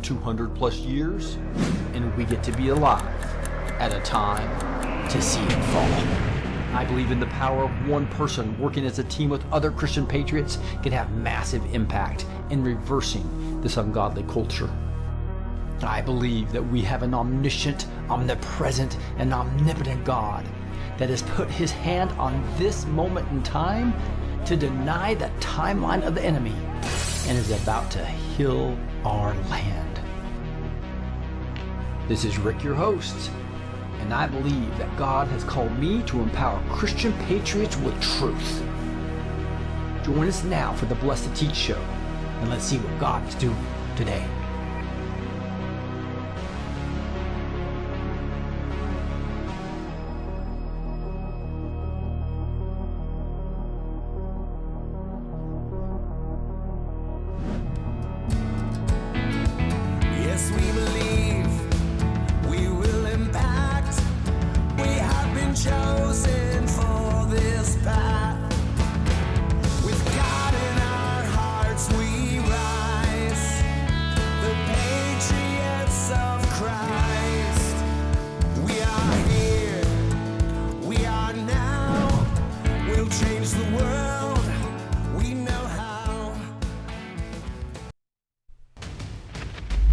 200 plus years, and we get to be alive at a time to see it fall. I believe in the power of one person working as a team with other Christian patriots can have massive impact in reversing this ungodly culture. I believe that we have an omniscient, omnipresent, and omnipotent God that has put his hand on this moment in time to deny the timeline of the enemy and is about to heal our land. This is Rick, your host, and I believe that God has called me to empower Christian patriots with truth. Join us now for the Blessed Teach Show, and let's see what God is doing today.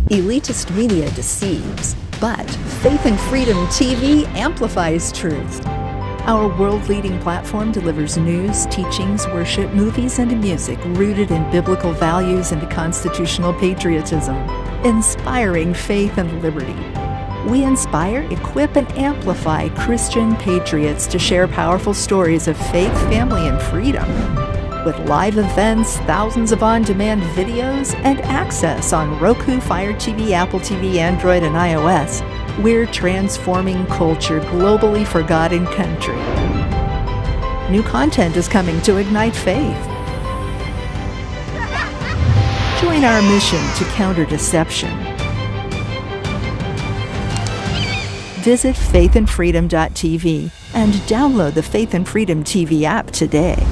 Elitist media deceives, but Faith and Freedom TV amplifies truth. Our world-leading platform delivers news, teachings, worship, movies, and music rooted in biblical values and constitutional patriotism, inspiring faith and liberty. We inspire, equip, and amplify Christian patriots to share powerful stories of faith, family, and freedom. With live events, thousands of on-demand videos, and access on Roku, Fire TV, Apple TV, Android, and iOS, we're transforming culture globally for God and country. New content is coming to ignite faith. Join our mission to counter deception. Visit faithandfreedom.tv and download the Faith and Freedom TV app today.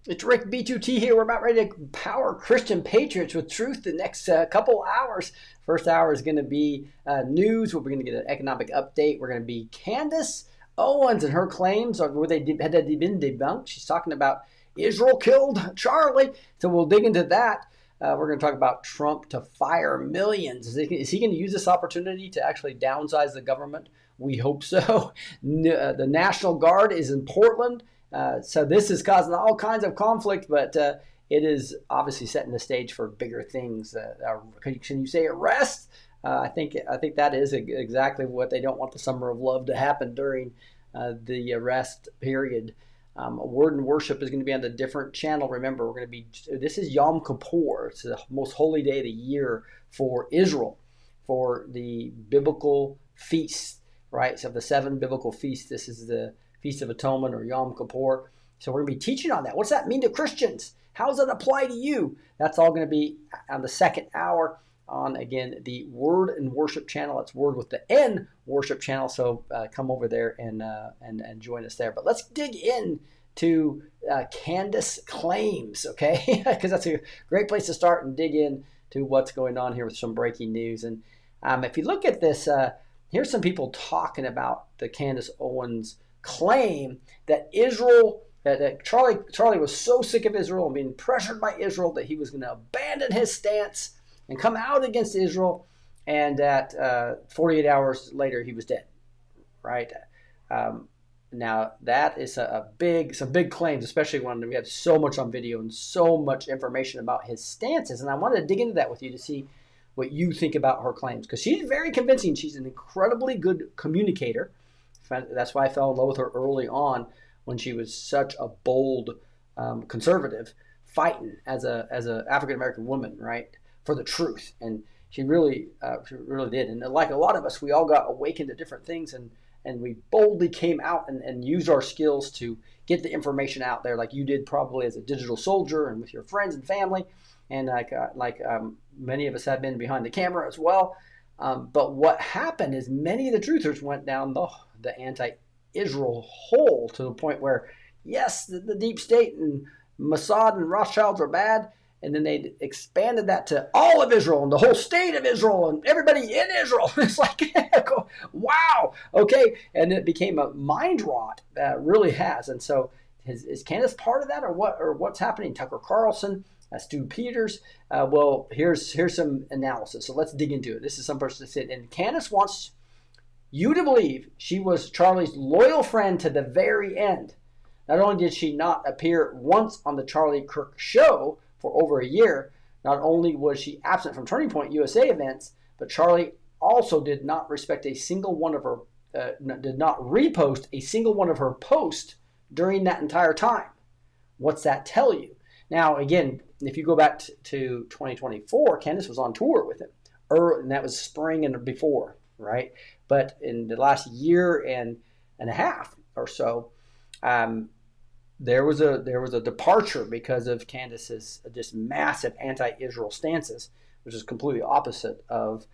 It's Rick, B2T here. We're about ready to empower Christian patriots with truth the next couple hours. First hour is going to be news. We're going to get an economic update. We're going to be Candace Owens and her claims had been debunked. She's talking about Israel killed Charlie. So we'll dig into that. We're going to talk about Trump to fire millions. Is he going to use this opportunity to actually downsize the government? We hope so. The National Guard is in Portland. So this is causing all kinds of conflict, but it is obviously setting the stage for bigger things. Can you say arrest? I think that is exactly what they don't want the summer of love to happen during the arrest period. Word and Worship is going to be on a different channel. Remember, this is Yom Kippur. It's the most holy day of the year for Israel, for the biblical feasts, right? So of the 7 biblical feasts, this is the Feast of Atonement or Yom Kippur. So we're going to be teaching on that. What's that mean to Christians? How does that apply to you? That's all going to be on the second hour on, again, the Word and Worship channel. It's Word with the N Worship channel. So come over there and join us there. But let's dig in to Candace claims, okay? Because that's a great place to start and dig in to what's going on here with some breaking news. And if you look at this, here's some people talking about the Candace Owens claim that Israel, that Charlie was so sick of Israel and being pressured by Israel that he was going to abandon his stance and come out against Israel, and that 48 hours later he was dead, right? Now that is some big claims, especially when we have so much on video and so much information about his stances. And I wanted to dig into that with you to see what you think about her claims, because she's very convincing. She's an incredibly good communicator. That's why I fell in love with her early on, when she was such a bold conservative fighting as a African American woman, right, for the truth. And she really did. And like a lot of us, we all got awakened to different things, and we boldly came out and used our skills to get the information out there, like you did probably as a digital soldier and with your friends and family, and like many of us have been behind the camera as well. But what happened is many of the truthers went down the anti-Israel hole to the point where, yes, the deep state and Mossad and Rothschilds are bad. And then they expanded that to all of Israel and the whole state of Israel and everybody in Israel. It's like, wow, okay. And it became a mind rot that really has. And so is Candace part of that, or what? Or what's happening? Tucker Carlson, Stu Peters. Well, here's some analysis. So let's dig into it. This is some person that said, and Candace wants you to believe she was Charlie's loyal friend to the very end. Not only did she not appear once on the Charlie Kirk show for over a year, not only was she absent from Turning Point USA events, but Charlie also did not respect a single one of her, did not repost a single one of her posts during that entire time. What's that tell you? Now, again, if you go back to 2024, Candace was on tour with him, and that was spring and before, right? But in the last year and a half or so, there was a departure because of Candace's just massive anti-Israel stances, which is completely opposite of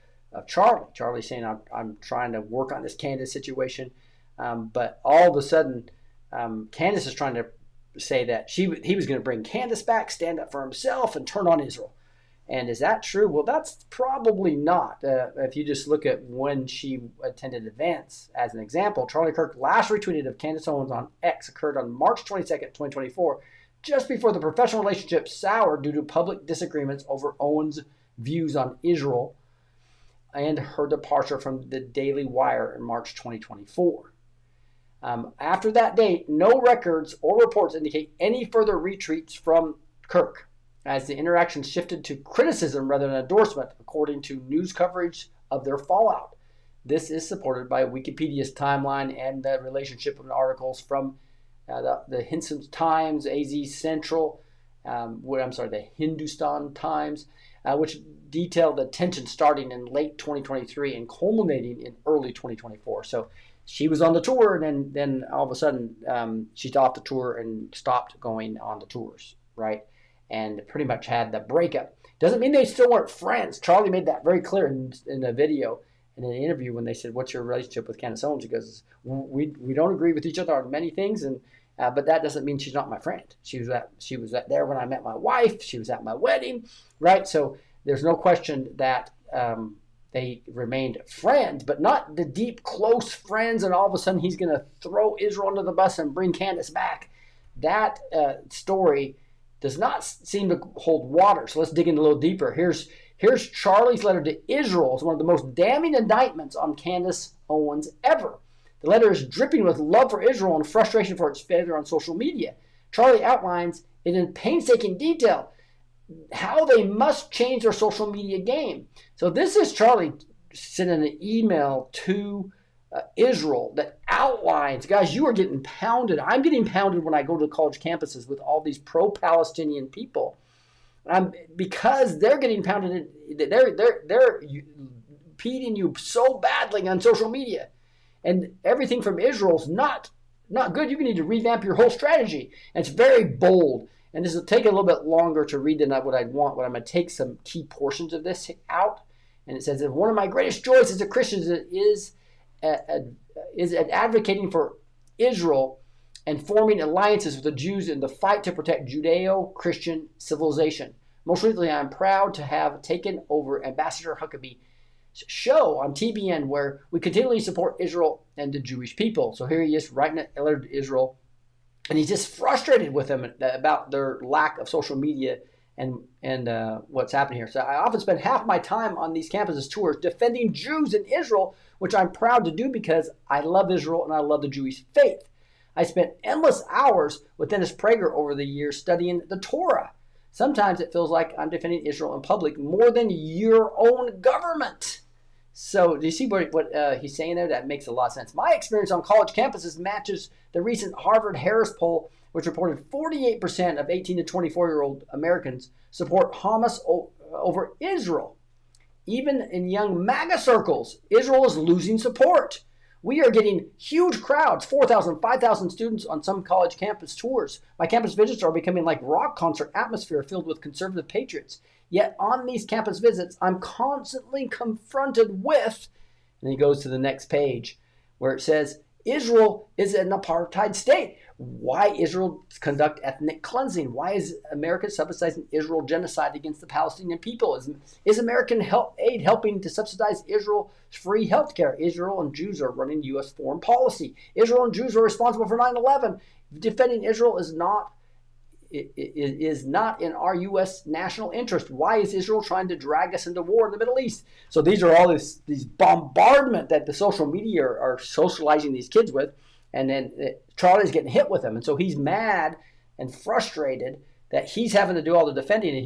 Charlie. Charlie's saying, I'm trying to work on this Candace situation, but all of a sudden, Candace is trying to say that he was going to bring Candace back, stand up for himself, and turn on Israel. And is that true? Well, that's probably not. If you just look at when she attended events, as an example, Charlie Kirk last retweeted of Candace Owens on X occurred on March 22nd, 2024, just before the professional relationship soured due to public disagreements over Owens' views on Israel and her departure from the Daily Wire in March 2024. After that date, no records or reports indicate any further retweets from Kirk, as the interaction shifted to criticism rather than endorsement, according to news coverage of their fallout. This is supported by Wikipedia's timeline and the relationship of articles from the Hindustan Times, AZ Central, the Hindustan Times, which detail the tension starting in late 2023 and culminating in early 2024. So she was on the tour, and then all of a sudden she stopped the tour and stopped going on the tours, right? And pretty much had the breakup. Doesn't mean they still weren't friends. Charlie made that very clear in a video, in an interview, when they said, "What's your relationship with Candace Owens?" He goes, "We don't agree with each other on many things, and but that doesn't mean she's not my friend. She was there when I met my wife. She was at my wedding, right?" So there's no question that they remained friends, but not the deep, close friends. And all of a sudden, he's going to throw Israel under the bus and bring Candace back. That story does not seem to hold water. So let's dig in a little deeper. Here's Charlie's letter to Israel. It's one of the most damning indictments on Candace Owens ever. The letter is dripping with love for Israel and frustration for its failure on social media. Charlie outlines it in painstaking detail how they must change their social media game. So this is Charlie sending an email to Israel that outlines, guys, you are getting pounded. I'm getting pounded when I go to college campuses with all these pro-Palestinian people, because they're getting pounded. They're impeding you so badly on social media, and everything from Israel's not good. You need to revamp your whole strategy. And it's very bold. And this will take a little bit longer to read than what I'd want, but I'm going to take some key portions of this out. And it says that one of my greatest joys as a Christian is advocating for Israel and forming alliances with the Jews in the fight to protect Judeo-Christian civilization. Most recently, I'm proud to have taken over Ambassador Huckabee's show on TBN, where we continually support Israel and the Jewish people. So here he is writing a letter to Israel, and he's just frustrated with them about their lack of social media and what's happening here. So I often spend half my time on these campuses tours defending Jews in Israel, which I'm proud to do because I love Israel and I love the Jewish faith. I spent endless hours with Dennis Prager over the years studying the Torah. Sometimes it feels like I'm defending Israel in public more than your own government. So do you see what he's saying there? That makes a lot of sense. My experience on college campuses matches the recent Harvard-Harris poll, which reported 48% of 18 to 24-year-old Americans support Hamas over Israel. Even in young MAGA circles, Israel is losing support. We are getting huge crowds, 4,000, 5,000 students on some college campus tours. My campus visits are becoming like rock concert atmosphere filled with conservative patriots. Yet on these campus visits, I'm constantly confronted with, and he goes to the next page, where it says, Israel is an apartheid state. Why Israel conduct ethnic cleansing? Why is America subsidizing Israel genocide against the Palestinian people? Is American aid helping to subsidize Israel's free health care? Israel and Jews are running U.S. foreign policy. Israel and Jews are responsible for 9/11. Defending Israel is not in our U.S. national interest. Why is Israel trying to drag us into war in the Middle East? So these are all these bombardment that the social media are socializing these kids with. And then Charlie's getting hit with them. And so he's mad and frustrated that he's having to do all the defending. And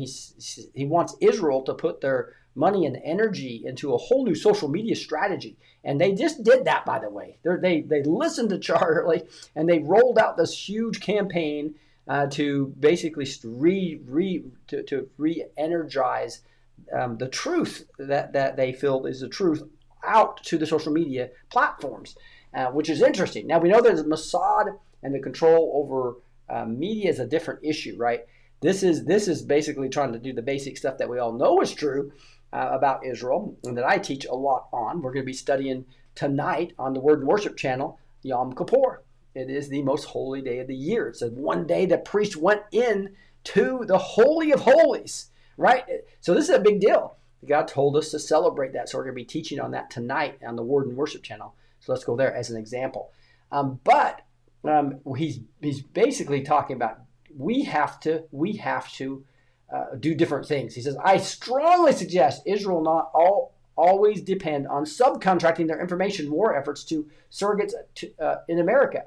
he wants Israel to put their money and energy into a whole new social media strategy. And they just did that, by the way. They listened to Charlie, and they rolled out this huge campaign to basically re-energize the truth that they feel is the truth out to the social media platforms, which is interesting. Now, we know that the Mossad and the control over media is a different issue, right? This is basically trying to do the basic stuff that we all know is true about Israel, and that I teach a lot on. We're going to be studying tonight on the Word and Worship channel, Yom Kippur. It is the most holy day of the year. It's the one day the priest went in to the Holy of Holies, right? So this is a big deal. God told us to celebrate that. So we're going to be teaching on that tonight on the Word and Worship channel. So let's go there as an example. But he's basically talking about we have to do different things. He says, I strongly suggest Israel not always depend on subcontracting their information war efforts to surrogates in America.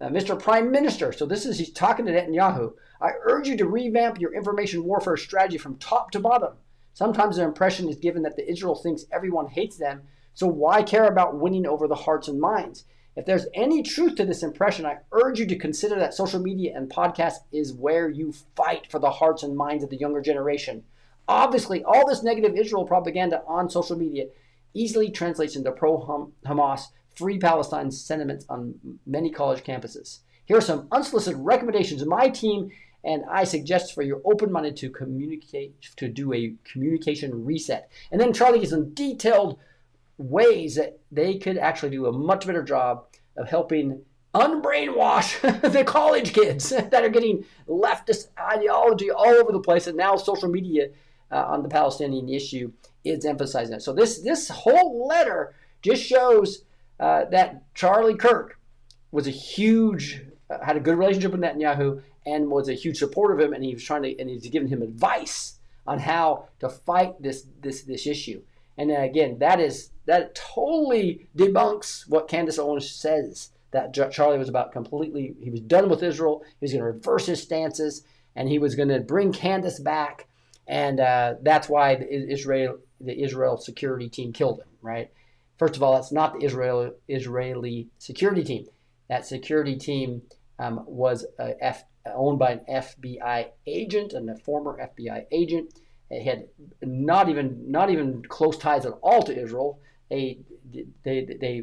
Mr. Prime Minister, so he's talking to Netanyahu, I urge you to revamp your information warfare strategy from top to bottom. Sometimes the impression is given that Israel thinks everyone hates them, so why care about winning over the hearts and minds? If there's any truth to this impression, I urge you to consider that social media and podcasts is where you fight for the hearts and minds of the younger generation. Obviously, all this negative Israel propaganda on social media easily translates into pro-Hamas, free Palestine sentiments on many college campuses. Here are some unsolicited recommendations my team and I suggest for your open-minded to do a communication reset. And then Charlie gives some detailed ways that they could actually do a much better job of helping unbrainwash the college kids that are getting leftist ideology all over the place, and now social media on the Palestinian issue is emphasizing it. So this whole letter just shows that Charlie Kirk was had a good relationship with Netanyahu and was a huge supporter of him, and he's giving him advice on how to fight this issue. And then again, that totally debunks what Candace Owens says, that Charlie was about completely. He was done with Israel. He was going to reverse his stances, and he was going to bring Candace back. And that's why the Israel security team killed him, right? First of all, that's not the Israeli security team. That security team was owned by an FBI agent and a former FBI agent. It had not even close ties at all to Israel. They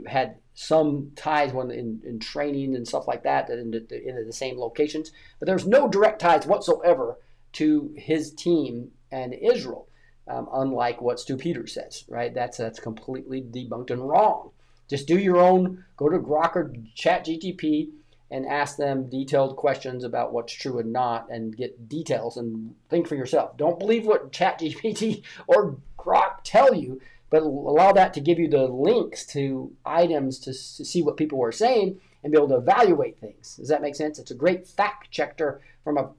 had some ties in training and stuff like that into the same locations, but there's no direct ties whatsoever to his team and Israel, unlike what Stu Peters says, right? That's completely debunked and wrong. Just do your own, go to Grok or ChatGPT and ask them detailed questions about what's true and not, and get details and think for yourself. Don't believe what ChatGPT or Grok tell you, but allow that to give you the links to items to see what people are saying and be able to evaluate things. Does that make sense? It's a great fact checker from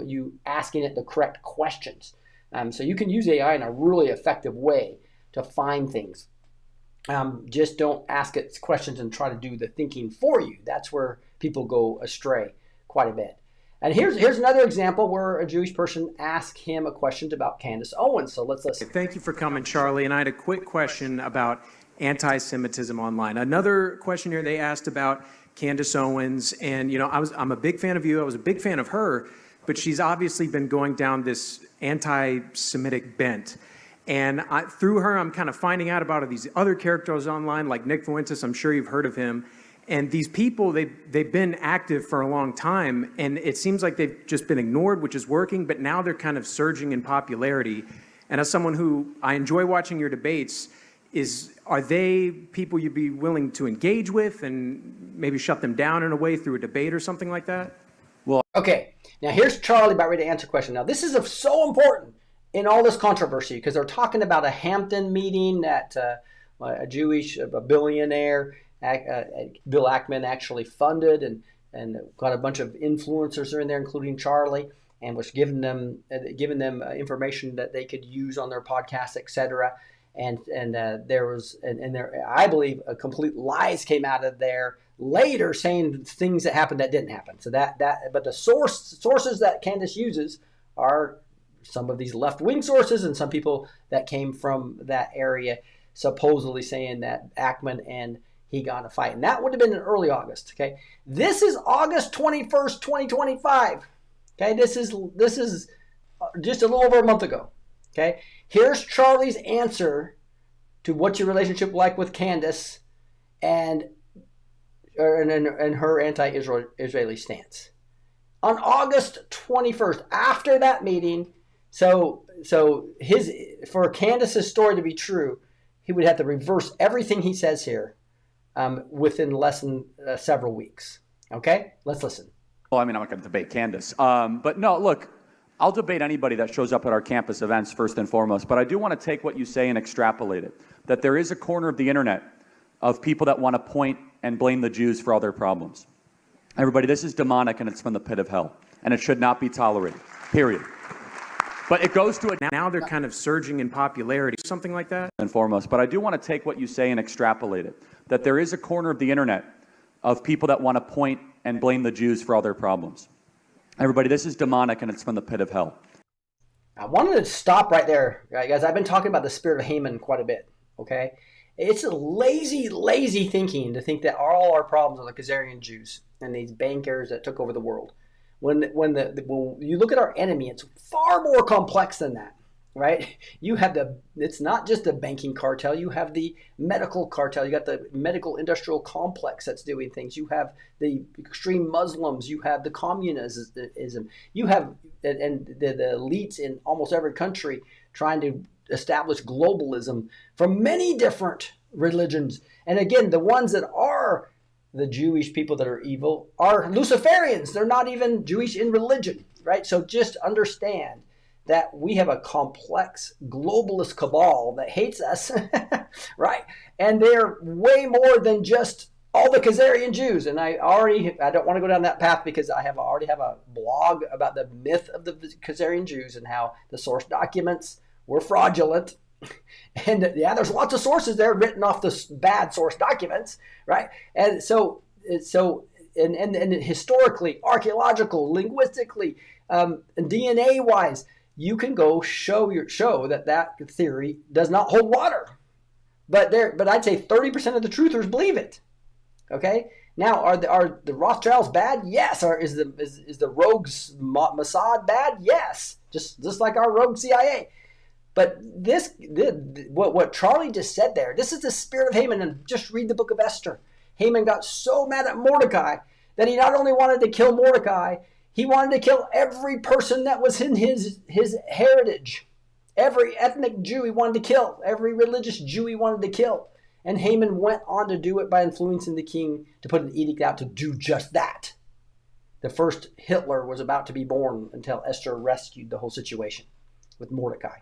you asking it the correct questions. So you can use AI in a really effective way to find things. Just don't ask it questions and try to do the thinking for you. That's where people go astray quite a bit. And here's another example where a Jewish person asked him a question about Candace Owens. So let's listen. Thank you for coming, Charlie. And I had a quick question about anti-Semitism online. Another question here they asked about Candace Owens. And, I'm a big fan of you. I was a big fan of her. But she's obviously been going down this anti-Semitic bent. And through her, I'm kind of finding out about these other characters online, like Nick Fuentes. I'm sure you've heard of him. And these people, they've been active for a long time, and it seems like they've just been ignored, which is working, but now they're kind of surging in popularity. And as someone who, I enjoy watching your debates, Are they people you'd be willing to engage with and maybe shut them down in a way through a debate or something like that? Okay, now here's Charlie about ready to answer a question. Now this is so important in all this controversy because they're talking about a Hampton meeting that a Jewish billionaire, Bill Ackman, actually funded and got a bunch of influencers in there, including Charlie, and was giving them information that they could use on their podcast, etc. And there I believe a complete lies came out of there later saying things that happened that didn't happen. So but the sources that Candace uses are some of these left-wing sources and some people that came from that area supposedly saying that Ackman and he got in a fight. And that would have been in early August. Okay. This is August 21st, 2025. Okay. This is just a little over a month ago. Okay. Here's Charlie's answer to what's your relationship like with Candace and her anti-Israeli stance. On August 21st, after that meeting, so for Candace's story to be true, he would have to reverse everything he says here within less than several weeks. Okay? Let's listen. Well, I mean, I'm not going to debate Candace. But no, look, I'll debate anybody that shows up at our campus events first and foremost. But I do want to take what you say and extrapolate it. That there is a corner of the internet of people that want to point and blame the Jews for all their problems. Everybody, this is demonic and it's from the pit of hell. And it should not be tolerated, period. But it goes to it now. They're kind of surging in popularity, something like that. And foremost, but I do want to take what you say and extrapolate it. That there is a corner of the internet of people that want to point and blame the Jews for all their problems. Everybody, this is demonic and it's from the pit of hell. I wanted to stop right there, right, guys. I've been talking about the spirit of Haman quite a bit, okay? It's a lazy thinking to think that all our problems are the Khazarian Jews and these bankers that took over the world. When you look at our enemy, it's far more complex than that, right? You have it's not just the banking cartel. You have the medical cartel. You got the medical industrial complex that's doing things. You have the extreme Muslims. You have the communism. You have and the elites in almost every country trying to establish globalism from many different religions. And again, the ones that are the Jewish people that are evil are Luciferians. They're not even Jewish in religion, right? So just understand that we have a complex globalist cabal that hates us, right? And they're way more than just all the Khazarian Jews. And I don't want to go down that path because I already have a blog about the myth of the Khazarian Jews and how the source documents were fraudulent. And yeah, there's lots of sources there written off the bad source documents, right? And so historically, archaeological, linguistically, DNA wise, you can go show that theory does not hold water. But I'd say 30% of the truthers believe it. Okay. Now, are the Rothschilds bad? Yes. Or is the rogues Mossad bad? Yes. Just like our rogue CIA. But what Charlie just said there, this is the spirit of Haman. And just read the book of Esther. Haman got so mad at Mordecai that he not only wanted to kill Mordecai, he wanted to kill every person that was in his heritage. Every ethnic Jew he wanted to kill. Every religious Jew he wanted to kill. And Haman went on to do it by influencing the king to put an edict out to do just that. The first Hitler was about to be born until Esther rescued the whole situation with Mordecai.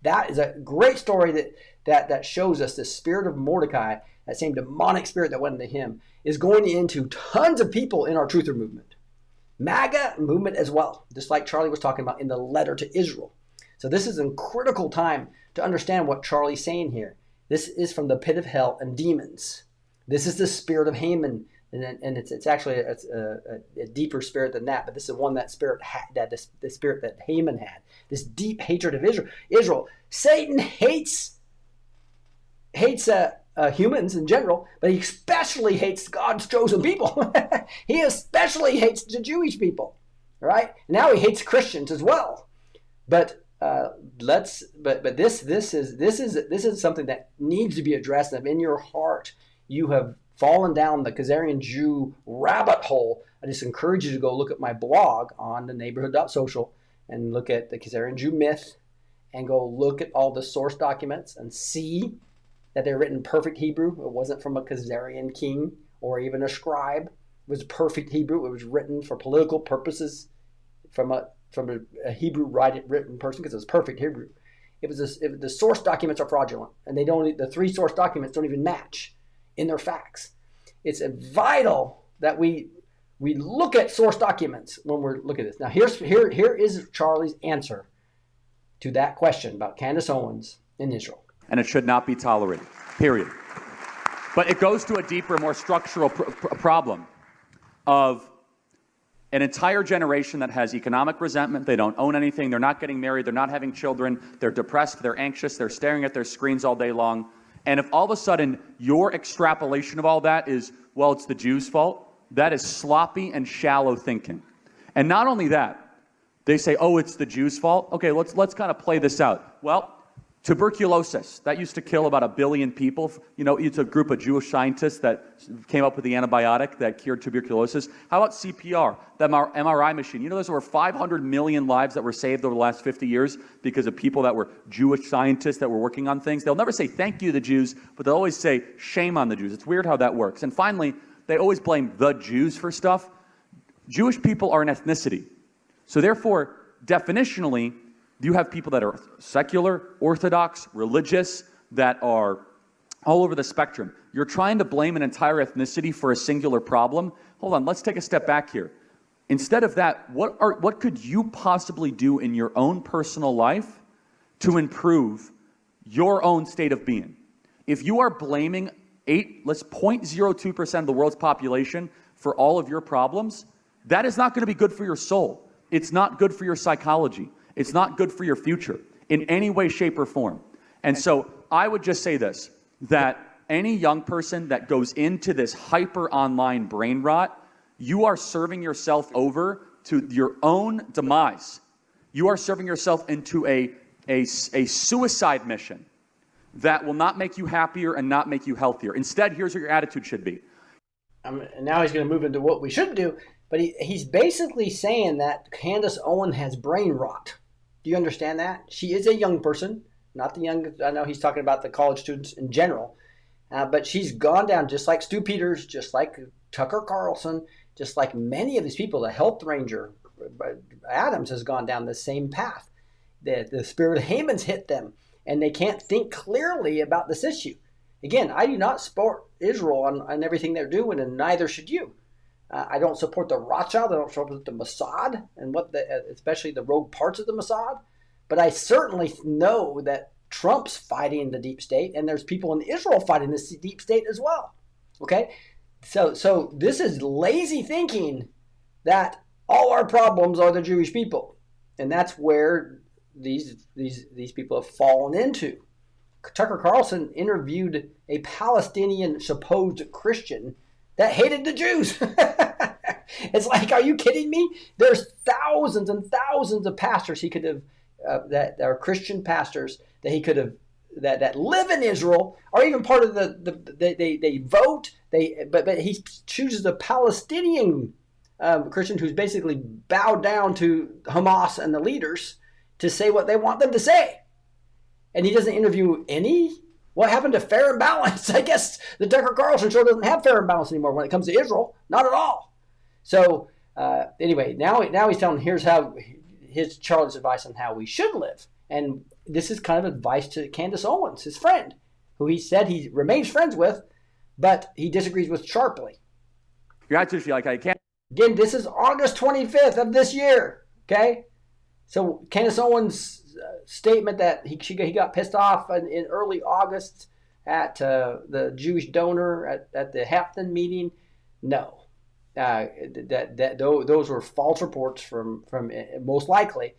That is a great story that shows us the spirit of Mordecai, that same demonic spirit that went into him, is going into tons of people in our truther movement. MAGA movement as well, just like Charlie was talking about in the letter to Israel. So this is a critical time to understand what Charlie's saying here. This is from the pit of hell and demons. This is the spirit of Haman, and it's actually a deeper spirit than that. But this is one that spirit the spirit that Haman had. This deep hatred of Israel. Satan hates humans in general, but he especially hates God's chosen people. He especially hates the Jewish people, right? Now he hates Christians as well. But this is something that needs to be addressed. If in your heart you have fallen down the Khazarian Jew rabbit hole, I just encourage you to go look at my blog on the neighborhood.social and look at the Khazarian Jew myth and go look at all the source documents and see that they're written in perfect Hebrew. It wasn't from a Khazarian king or even a scribe. It was perfect Hebrew. It was written for political purposes from a Hebrew written person, because it was perfect Hebrew. The source documents are fraudulent, and the 3 source documents don't even match in their facts. It's vital that we look at source documents when we're looking at this. Now, here is Charlie's answer to that question about Candace Owens in Israel. And it should not be tolerated, period. But it goes to a deeper, more structural problem of an entire generation that has economic resentment. They don't own anything. They're not getting married. They're not having children. They're depressed. They're anxious. They're staring at their screens all day long. And if all of a sudden your extrapolation of all that is, well, it's the Jews' fault, that is sloppy and shallow thinking. And not only that, they say, oh, it's the Jews' fault. Okay, let's kind of play this out. Well, tuberculosis, that used to kill about 1 billion people. You know, it's a group of Jewish scientists that came up with the antibiotic that cured tuberculosis. How about CPR, the MRI machine? You know, there's over 500 million lives that were saved over the last 50 years because of people that were Jewish scientists that were working on things. They'll never say thank you to the Jews, but they'll always say shame on the Jews. It's weird how that works. And finally, they always blame the Jews for stuff. Jewish people are an ethnicity. So therefore, definitionally, you have people that are secular, orthodox, religious, that are all over the spectrum. You're trying to blame an entire ethnicity for a singular problem. Hold on, let's take a step back here. Instead of that, what could you possibly do in your own personal life to improve your own state of being? If you are blaming 0.02% of the world's population for all of your problems, that is not going to be good for your soul. It's not good for your psychology. It's not good for your future in any way, shape, or form. And so I would just say this, that any young person that goes into this hyper online brain rot, you are serving yourself over to your own demise. You are serving yourself into a suicide mission that will not make you happier and not make you healthier. Instead, here's what your attitude should be. Now he's going to move into what we should do, but he's basically saying that Candace Owens has brain rot. Do you understand that? She is a young person, not the young. I know he's talking about the college students in general, but she's gone down just like Stu Peters, just like Tucker Carlson, just like many of these people. The health ranger, Adams, has gone down the same path. The spirit of Haman's hit them, and they can't think clearly about this issue. Again, I do not support Israel on everything they're doing, and neither should you. I don't support the Rothschild. I don't support the Mossad, and especially the rogue parts of the Mossad. But I certainly know that Trump's fighting the deep state, and there's people in Israel fighting this deep state as well. Okay, so this is lazy thinking that all our problems are the Jewish people, and that's where these people have fallen into. Tucker Carlson interviewed a Palestinian supposed Christian that hated the Jews. It's like, are you kidding me? There's thousands and thousands of pastors he could have, that are Christian pastors that he could have, that live in Israel, or even part of they vote, but he chooses a Palestinian Christian who's basically bowed down to Hamas and the leaders to say what they want them to say. And he doesn't interview any. What happened to fair and balance? I guess the Tucker Carlson show doesn't have fair and balance anymore when it comes to Israel. Not at all. So anyway, now he's telling here's Charlie's advice on how we should live. And this is kind of advice to Candace Owens, his friend, who he said he remains friends with, but he disagrees with sharply. You're actually like, I can't. Again, this is August 25th of this year. Okay, so Candace Owens' statement that he got pissed off in early August at the Jewish donor at the Hampton meeting. No, those were false reports from most likely.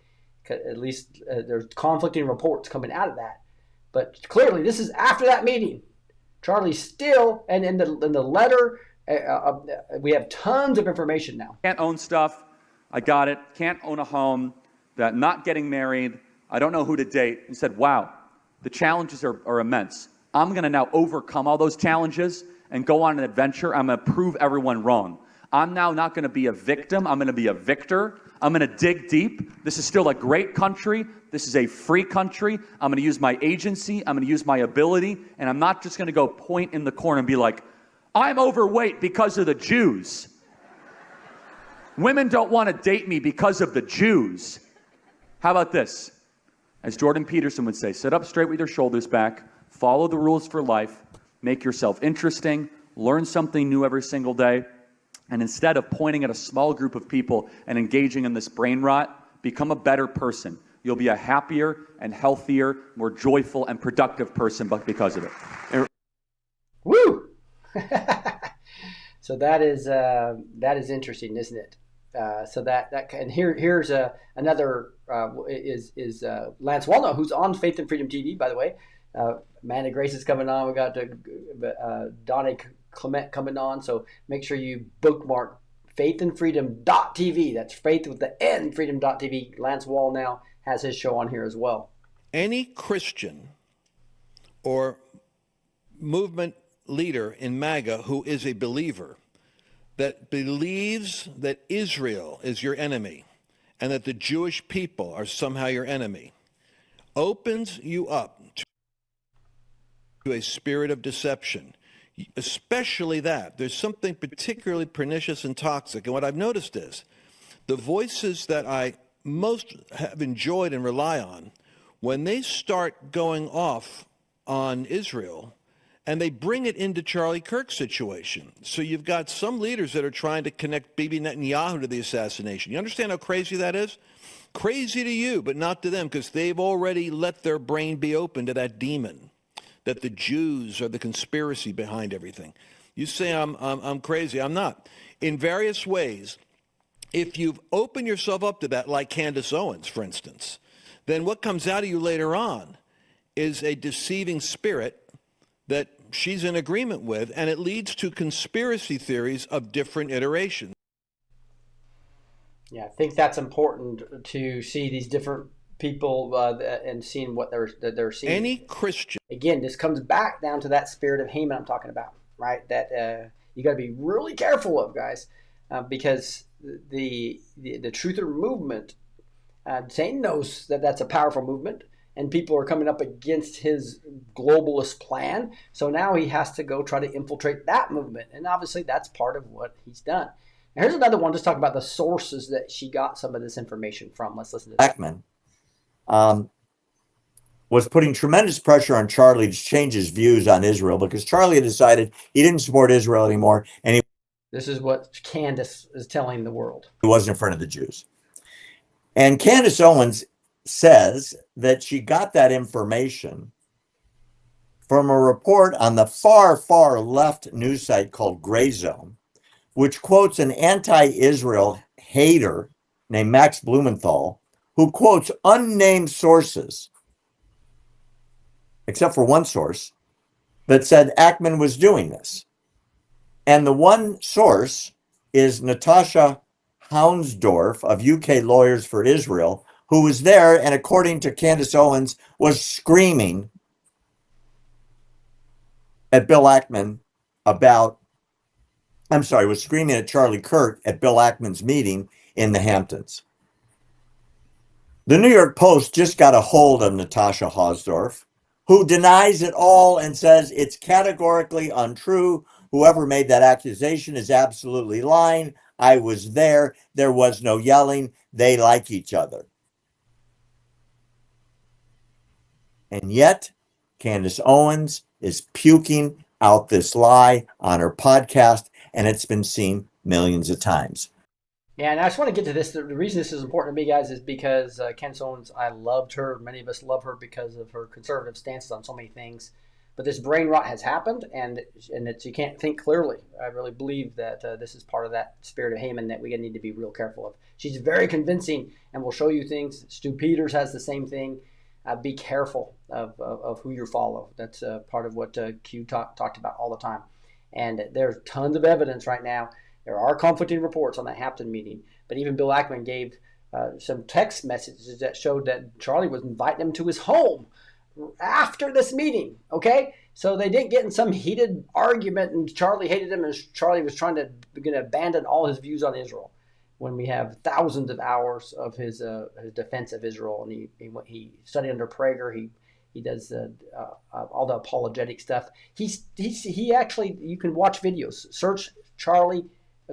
At least there's conflicting reports coming out of that. But clearly, this is after that meeting. Charlie still, and in the letter, we have tons of information now. Can't own stuff. I got it. Can't own a home. That not getting married. I don't know who to date. He said, wow, the challenges are immense. I'm going to now overcome all those challenges and go on an adventure. I'm going to prove everyone wrong. I'm now not going to be a victim. I'm going to be a victor. I'm going to dig deep. This is still a great country. This is a free country. I'm going to use my agency. I'm going to use my ability. And I'm not just going to go point in the corner and be like, I'm overweight because of the Jews. Women don't want to date me because of the Jews. How about this? As Jordan Peterson would say, sit up straight with your shoulders back, follow the rules for life, make yourself interesting, learn something new every single day, and instead of pointing at a small group of people and engaging in this brain rot, become a better person. You'll be a happier and healthier, more joyful and productive person because of it. Woo! So that is interesting, isn't it? So that and here's another is Lance Wallnau, who's on Faith and Freedom TV, by the way. Amanda Grace is coming on. We got Donnie Clement coming on. So make sure you bookmark faithandfreedom.tv. That's faith with the N, freedom.tv. Lance Wallnau has his show on here as well. Any Christian or movement leader in MAGA who is a believer that believes that Israel is your enemy and that the Jewish people are somehow your enemy opens you up to a spirit of deception, especially that. There's something particularly pernicious and toxic. And what I've noticed is the voices that I most have enjoyed and rely on, when they start going off on Israel, and they bring it into Charlie Kirk's situation. So you've got some leaders that are trying to connect Bibi Netanyahu to the assassination. You understand how crazy that is? Crazy to you, but not to them, because they've already let their brain be open to that demon, that the Jews are the conspiracy behind everything. You say I'm crazy. I'm not. In various ways, if you've opened yourself up to that, like Candace Owens, for instance, then what comes out of you later on is a deceiving spirit that she's in agreement with, and it leads to conspiracy theories of different iterations. Yeah, I think that's important to see these different people and seeing what they're seeing. Any Christian. Again, this comes back down to that spirit of Haman I'm talking about, right? That you got to be really careful of, guys, because the truther movement, Satan knows that that's a powerful movement. And people are coming up against his globalist plan. So now he has to go try to infiltrate that movement. And obviously that's part of what he's done. Now here's another one, just talk about the sources that she got some of this information from. Let's listen to that. Ackman was putting tremendous pressure on Charlie to change his views on Israel because Charlie had decided he didn't support Israel anymore. And this is what Candace is telling the world. He wasn't in front of the Jews. And Candace Owens says that she got that information from a report on the far, far left news site called Gray Zone, which quotes an anti-Israel hater named Max Blumenthal, who quotes unnamed sources, except for one source, that said Ackman was doing this. And the one source is Natasha Hounsdorf of UK Lawyers for Israel, who was there and, according to Candace Owens, was screaming at Bill Ackman was screaming at Charlie Kirk at Bill Ackman's meeting in the Hamptons. The New York Post just got a hold of Natasha Hausdorff, who denies it all and says it's categorically untrue. Whoever made that accusation is absolutely lying. I was there. There was no yelling. They like each other. And yet, Candace Owens is puking out this lie on her podcast, and it's been seen millions of times. Yeah, and I just want to get to this. The reason this is important to me, guys, is because Candace Owens, I loved her. Many of us love her because of her conservative stances on so many things. But this brain rot has happened, and you can't think clearly. I really believe that this is part of that spirit of Haman that we need to be real careful of. She's very convincing and will show you things. Stu Peters has the same thing. Be careful of who you follow. That's part of what Q talked about all the time. And there's tons of evidence right now. There are conflicting reports on that Hampton meeting. But even Bill Ackman gave some text messages that showed that Charlie was inviting him to his home after this meeting. Okay? So they didn't get in some heated argument, and Charlie hated him, and Charlie was trying to abandon all his views on Israel. When we have thousands of hours of his defense of Israel, and he studied under Prager, he does all the apologetic stuff. He actually, you can watch videos, search Charlie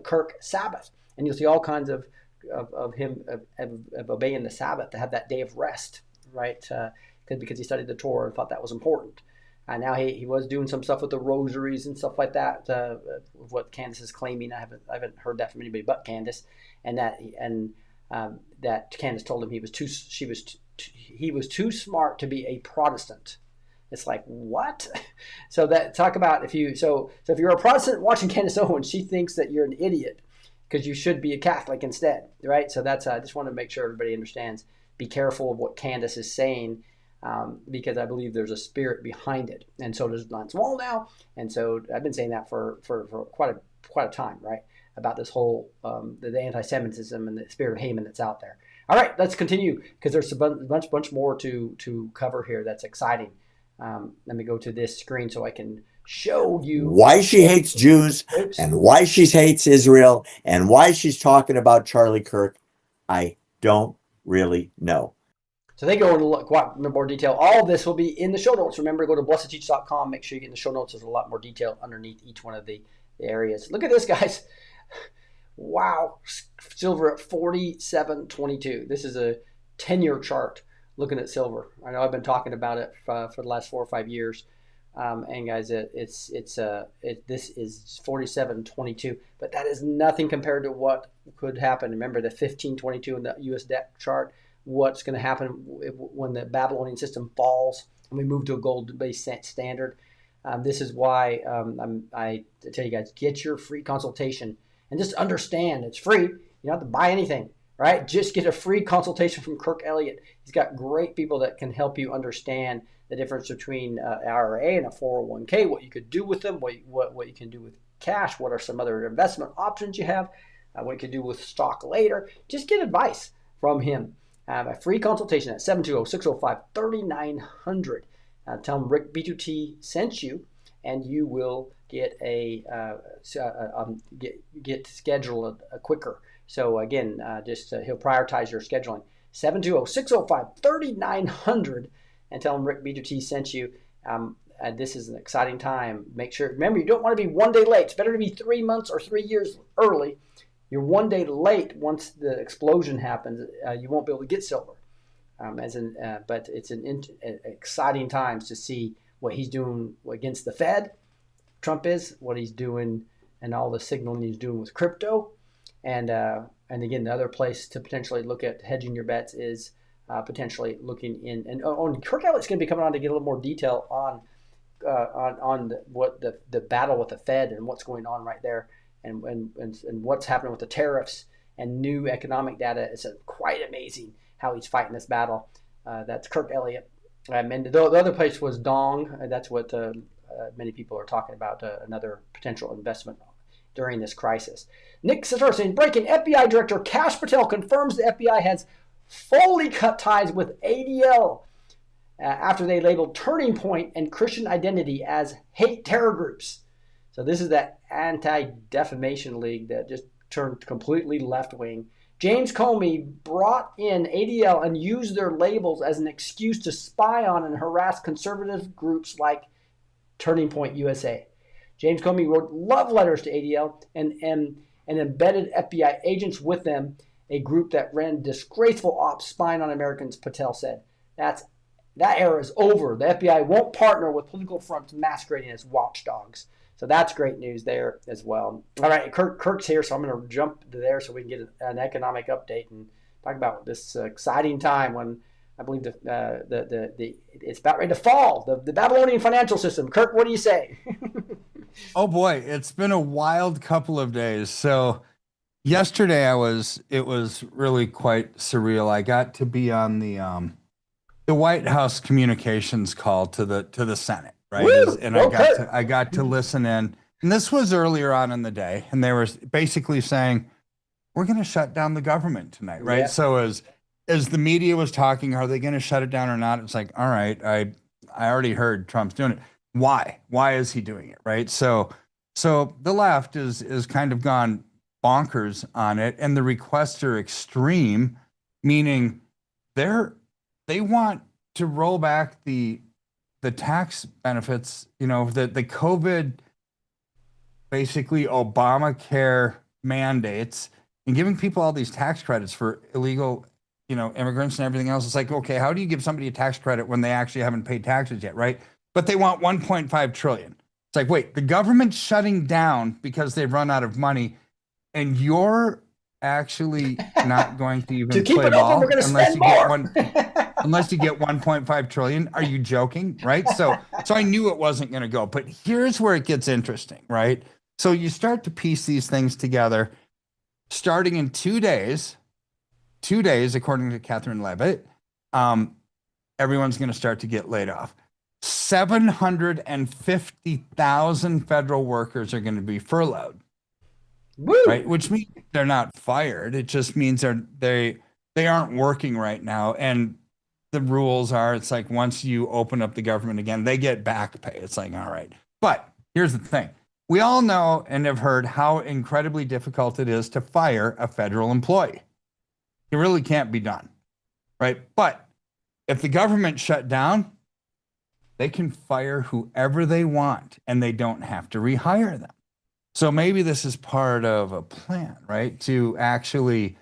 Kirk Sabbath, and you'll see all kinds of him of obeying the Sabbath, to have that day of rest, right? Because he studied the Torah and thought that was important. And now he was doing some stuff with the rosaries and stuff like that. What Candace is claiming, I haven't heard that from anybody but Candace, and that Candace told him he was too smart to be a Protestant. It's like, what? So that, talk about, if you're a Protestant watching Candace Owens, she thinks that you're an idiot because you should be a Catholic instead, right? So that's, I just want to make sure everybody understands. Be careful of what Candace is saying. Because I believe there's a spirit behind it, and so does Lance Wall now. And so I've been saying that for quite a time, right? About this whole the anti-Semitism and the spirit of Haman that's out there. All right, let's continue, because there's a bunch more to cover here. That's exciting. Let me go to this screen so I can show you why she hates Jews and why she hates Israel and why she's talking about Charlie Kirk. I don't really know. So they go into quite more detail. All of this will be in the show notes. Remember, go to blessedteach.com. Make sure you get in the show notes. There's a lot more detail underneath each one of the areas. Look at this, guys. Wow. Silver at 47.22. This is a 10-year chart looking at silver. I know I've been talking about it for the last 4 or 5 years. And guys, this is 47.22, but that is nothing compared to what could happen. Remember the 15.22 in the U.S. debt chart. What's going to happen when the Babylonian system falls and we move to a gold-based standard. This is why I tell you guys, get your free consultation and just understand it's free. You don't have to buy anything, right? Just get a free consultation from Kirk Elliott. He's got great people that can help you understand the difference between IRA and a 401k, what you could do with them, what you can do with cash, what are some other investment options you have, what you can do with stock later. Just get advice from him. A free consultation at 720-605-3900. Tell them Rick B2T sent you, and you will get get scheduled quicker. So again, he'll prioritize your scheduling. 720-605-3900, and tell them Rick B2T sent you. This is an exciting time. Remember, you don't want to be 1 day late. It's better to be 3 months or 3 years early. You're 1 day late. Once the explosion happens, you won't be able to get silver. But it's an exciting times to see what he's doing against the Fed. Trump is what he's doing, and all the signaling he's doing with crypto. And again, the other place to potentially look at hedging your bets is potentially looking in. And Kirk Elliott's going to be coming on to get a little more detail on the battle with the Fed and what's going on right there. And what's happening with the tariffs and new economic data. It's quite amazing how he's fighting this battle. That's Kirk Elliott. And the other place was Dong. That's what many people are talking about, another potential investment during this crisis. Nick Sator saying, breaking, FBI Director Kash Patel confirms the FBI has fully cut ties with ADL after they labeled Turning Point and Christian Identity as hate terror groups. So this is that anti-defamation league that just turned completely left-wing. James Comey brought in ADL and used their labels as an excuse to spy on and harass conservative groups like Turning Point USA. James Comey wrote love letters to ADL and embedded FBI agents with them, a group that ran disgraceful ops spying on Americans, Patel said. That era is over. The FBI won't partner with political fronts masquerading as watchdogs. So that's great news there as well. All right, Kirk's here, so I'm going to jump to there so we can get an economic update and talk about this exciting time when I believe it's about ready to fall. The Babylonian financial system. Kirk, what do you say? Oh boy, it's been a wild couple of days. So yesterday it was really quite surreal. I got to be on the White House communications call to the Senate. Right. Woo! And Okay. I got to listen in, and this was earlier on in the day, and they were basically saying, we're going to shut down the government tonight. Right. Yeah. So as the media was talking, are they going to shut it down or not? It's like, all right, I already heard Trump's doing it. Why? Why is he doing it? Right. So the left is kind of gone bonkers on it, and the requests are extreme, meaning they want to roll back the tax benefits, the COVID, basically Obamacare mandates, and giving people all these tax credits for illegal, immigrants and everything else. It's like, okay, how do you give somebody a tax credit when they actually haven't paid taxes yet, right? But they want 1.5 trillion. It's like, wait, the government's shutting down because they've run out of money, and you're actually not going to even to keep play it ball open, we're going to unless spend you more. unless you get 1.5 trillion. Are you joking? Right. So I knew it wasn't going to go, but here's where it gets interesting, right? So you start to piece these things together. Starting in 2 days, according to Catherine Levitt, everyone's going to start to get laid off. 750,000 federal workers are going to be furloughed. Woo. Right, which means they're not fired. It just means they aren't working right now. And the rules are, it's like once you open up the government again, they get back pay. It's like, all right. But here's the thing. We all know and have heard how incredibly difficult it is to fire a federal employee. It really can't be done, right? But if the government shut down, they can fire whoever they want and they don't have to rehire them. So maybe this is part of a plan, right? To actually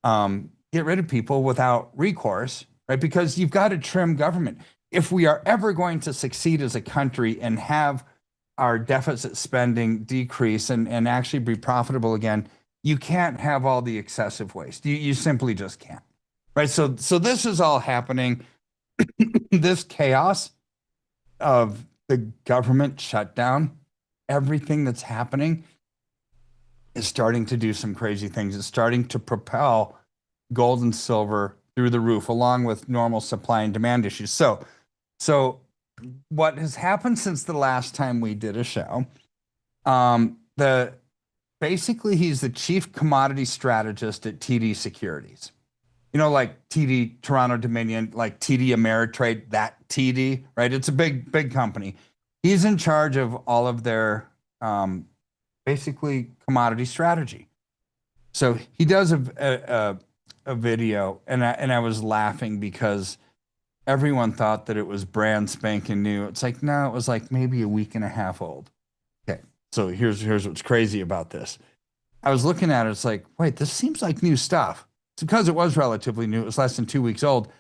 get rid of people without recourse, right? Because you've got to trim government. If we are ever going to succeed as a country and have our deficit spending decrease and actually be profitable again, you can't have all the excessive waste. You simply just can't, right? So this is all happening. This chaos of the government shutdown, everything that's happening is starting to do some crazy things. It's starting to propel gold and silver through the roof, along with normal supply and demand issues. So what has happened since the last time we did a show, basically he's the chief commodity strategist at TD Securities. Like TD Toronto Dominion, like TD Ameritrade, that TD, right? It's a big company. He's in charge of all of their basically commodity strategy. So he does a video, and I was laughing because everyone thought that it was brand spanking new. It's like, no, it was like maybe a week and a half old. Okay, so here's what's crazy about this. I was looking at it, it's like, wait, this seems like new stuff. It's because it was relatively new. It was less than 2 weeks old.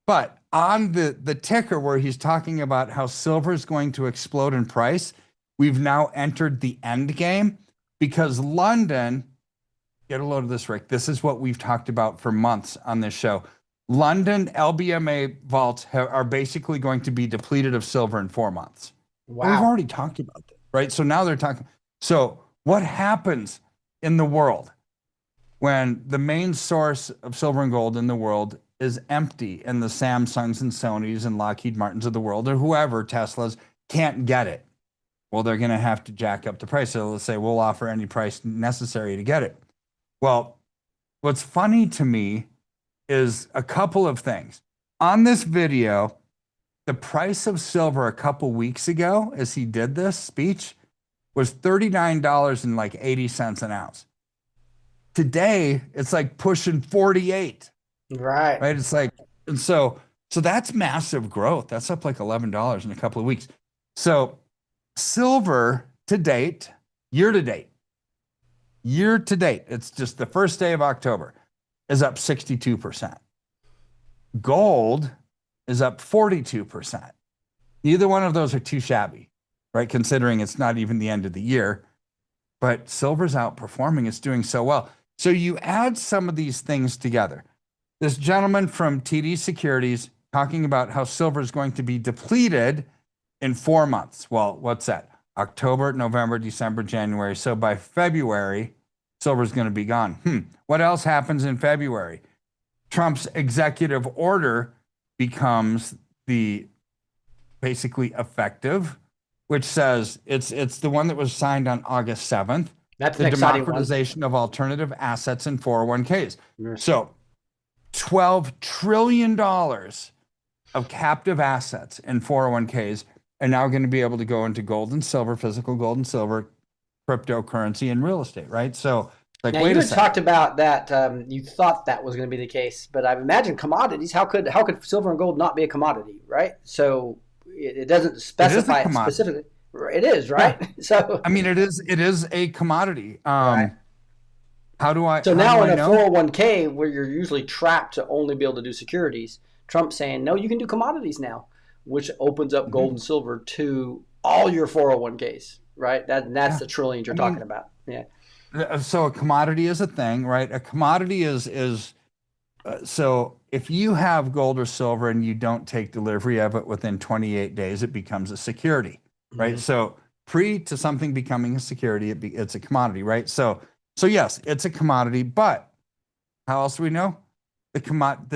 But on the ticker where he's talking about how silver is going to explode in price, we've now entered the end game because London, get a load of this, Rick. This is what we've talked about for months on this show. London LBMA vaults are basically going to be depleted of silver in 4 months. Wow. We've already talked about that, right? So now they're talking. So what happens in the world when the main source of silver and gold in the world is empty and the Samsungs and Sonys and Lockheed Martins of the world or whoever, Teslas, can't get it? Well, they're going to have to jack up the price. So let's say we'll offer any price necessary to get it. Well, what's funny to me is a couple of things. On this video, the price of silver a couple weeks ago, as he did this speech, was $39.80 an ounce. Today, it's like pushing 48. Right. Right. It's like, and so that's massive growth. That's up like $11 in a couple of weeks. So silver to date, year to date, it's just the first day of October, is up 62%. Gold is up 42%. Neither one of those are too shabby, right? Considering it's not even the end of the year, but silver's outperforming. It's doing so well. So you add some of these things together. This gentleman from TD Securities talking about how silver is going to be depleted in 4 months. Well, what's that? October, November, December, January. So by February, silver is going to be gone. What else happens in February? Trump's executive order becomes the basically effective, which says it's the one that was signed on August 7th. That's the an exciting democratization of alternative assets in 401ks. Yes. So $12 trillion of captive assets in 401ks are now going to be able to go into gold and silver, physical gold and silver, cryptocurrency, and real estate, right? So, like, now wait you a had second. talked about that. You thought that was going to be the case, but I imagine commodities. How could silver and gold not be a commodity, right? So it doesn't It is a specify it commodity. specifically. It is, right? Yeah. So I mean, it is a commodity. right. How do I So how now do in I a know? 401k where you're usually trapped to only be able to do securities, Trump's saying no, you can do commodities now, which opens up gold Mhm. and silver to all your 401ks, right? That's Yeah. the trillions you're I talking mean, about. Yeah. so a commodity is a thing, right? A commodity is so if you have gold or silver and you don't take delivery of it within 28 days, it becomes a security, right? Mhm. So pre to something becoming a security, it's a commodity, right? So yes, it's a commodity, but how else do we know? The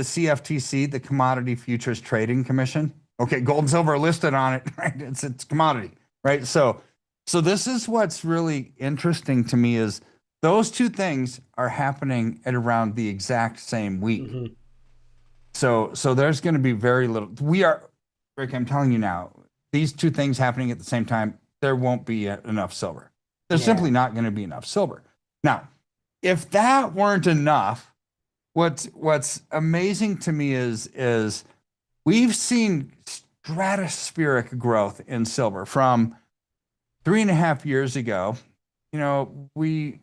CFTC, the Commodity Futures Trading Commission. Okay, gold and silver are listed on it, right? It's commodity, right? So this is what's really interesting to me is those two things are happening at around the exact same week. Mhm. So there's going to be very little. Rick, I'm telling you now, these two things happening at the same time, there won't be enough silver. There's Yeah. simply not going to be enough silver. Now, if that weren't enough, what's amazing to me is we've seen stratospheric growth in silver from 3.5 years ago. You know, we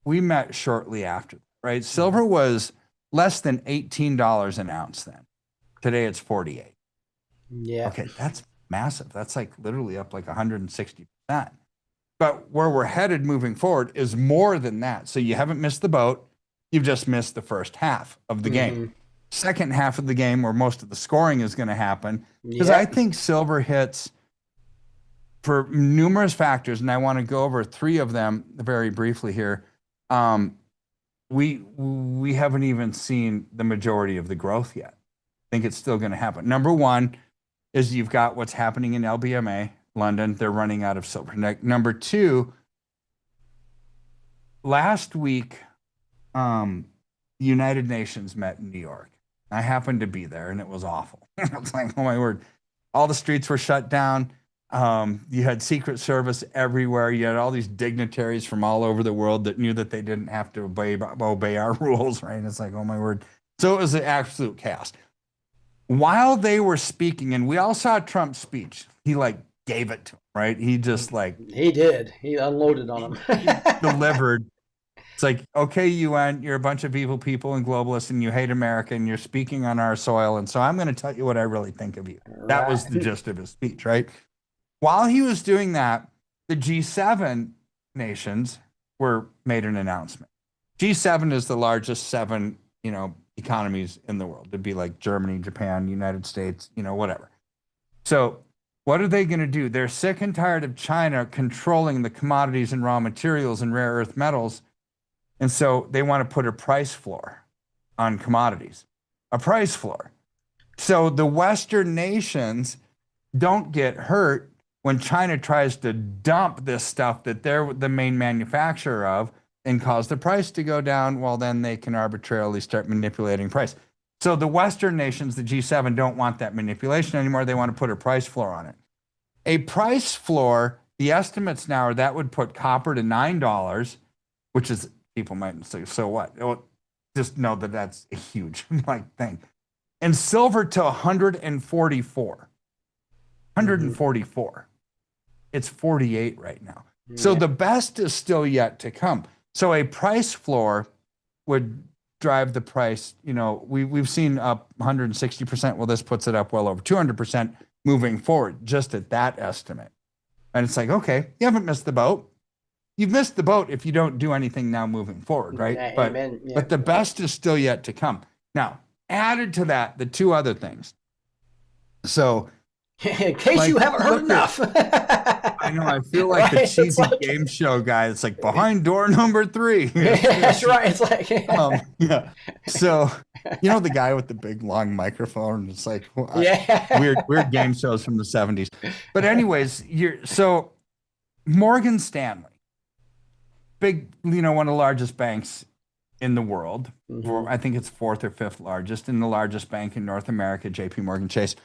met shortly after, right? Silver was less than $18 an ounce then. Today it's 48. Yeah. Okay, that's massive. That's like literally up like 160%. But where we're headed moving forward is more than that. So you haven't missed the boat. You've just missed the first half of the game. Second half of the game where most of the scoring is going to happen. Because I Yep. think silver hits for numerous factors, and I want to go over three of them very briefly here. We haven't even seen the majority of the growth yet. I think it's still going to happen. Number one is you've got what's happening in LBMA, London. They're running out of silver. Number two, last week, the United Nations met in New York. I happened to be there, and it was awful. It's like, oh my word. All the streets were shut down. You had Secret Service everywhere. You had all these dignitaries from all over the world that knew that they didn't have to obey our rules, right? It's like, oh my word. So it was an absolute chaos. While they were speaking, and we all saw Trump's speech, he like gave it to him, right? He just like He did. He unloaded on them. delivered. It's like, okay, UN, you're a bunch of evil people and globalists, and you hate America, and you're speaking on our soil, and so I'm going to tell you what I really think of you. That was the gist of his speech, right? While he was doing that, the G7 nations made an announcement. G7 is the largest seven, economies in the world. It'd be like Germany, Japan, United States, whatever. So what are they going to do? They're sick and tired of China controlling the commodities and raw materials and rare earth metals. And so they want to put a price floor on commodities, a price floor. So the Western nations don't get hurt when China tries to dump this stuff that they're the main manufacturer of and cause the price to go down. Well, then they can arbitrarily start manipulating price. So the Western nations, the G7, don't want that manipulation anymore. They want to put a price floor on it. A price floor, the estimates now are that would put copper to $9, which is, people might say, so what? Well, just know that that's a huge thing. And silver to 144. 144. It's 48 right now. So the best is still yet to come. So a price floor would drive the price. We've seen up 160%. Well, this puts it up well over 200% moving forward, just at that estimate. And it's like, okay, you haven't missed the boat. You've missed the boat if you don't do anything now moving forward, right? Yeah, but amen. Yeah. but the best is still yet to come. Now, added to that, the two other things. So, in case you haven't heard enough. I know, I feel like the cheesy game show guy. It's like behind door number 3. That's right. It's like yeah. So, the guy with the big long microphone. It's like weird game shows from the 70s. But anyways, so Morgan Stanley, big, one of the largest banks in the world. Mm-hmm. I think it's fourth or fifth largest, and the largest bank in North America, JP Morgan Chase.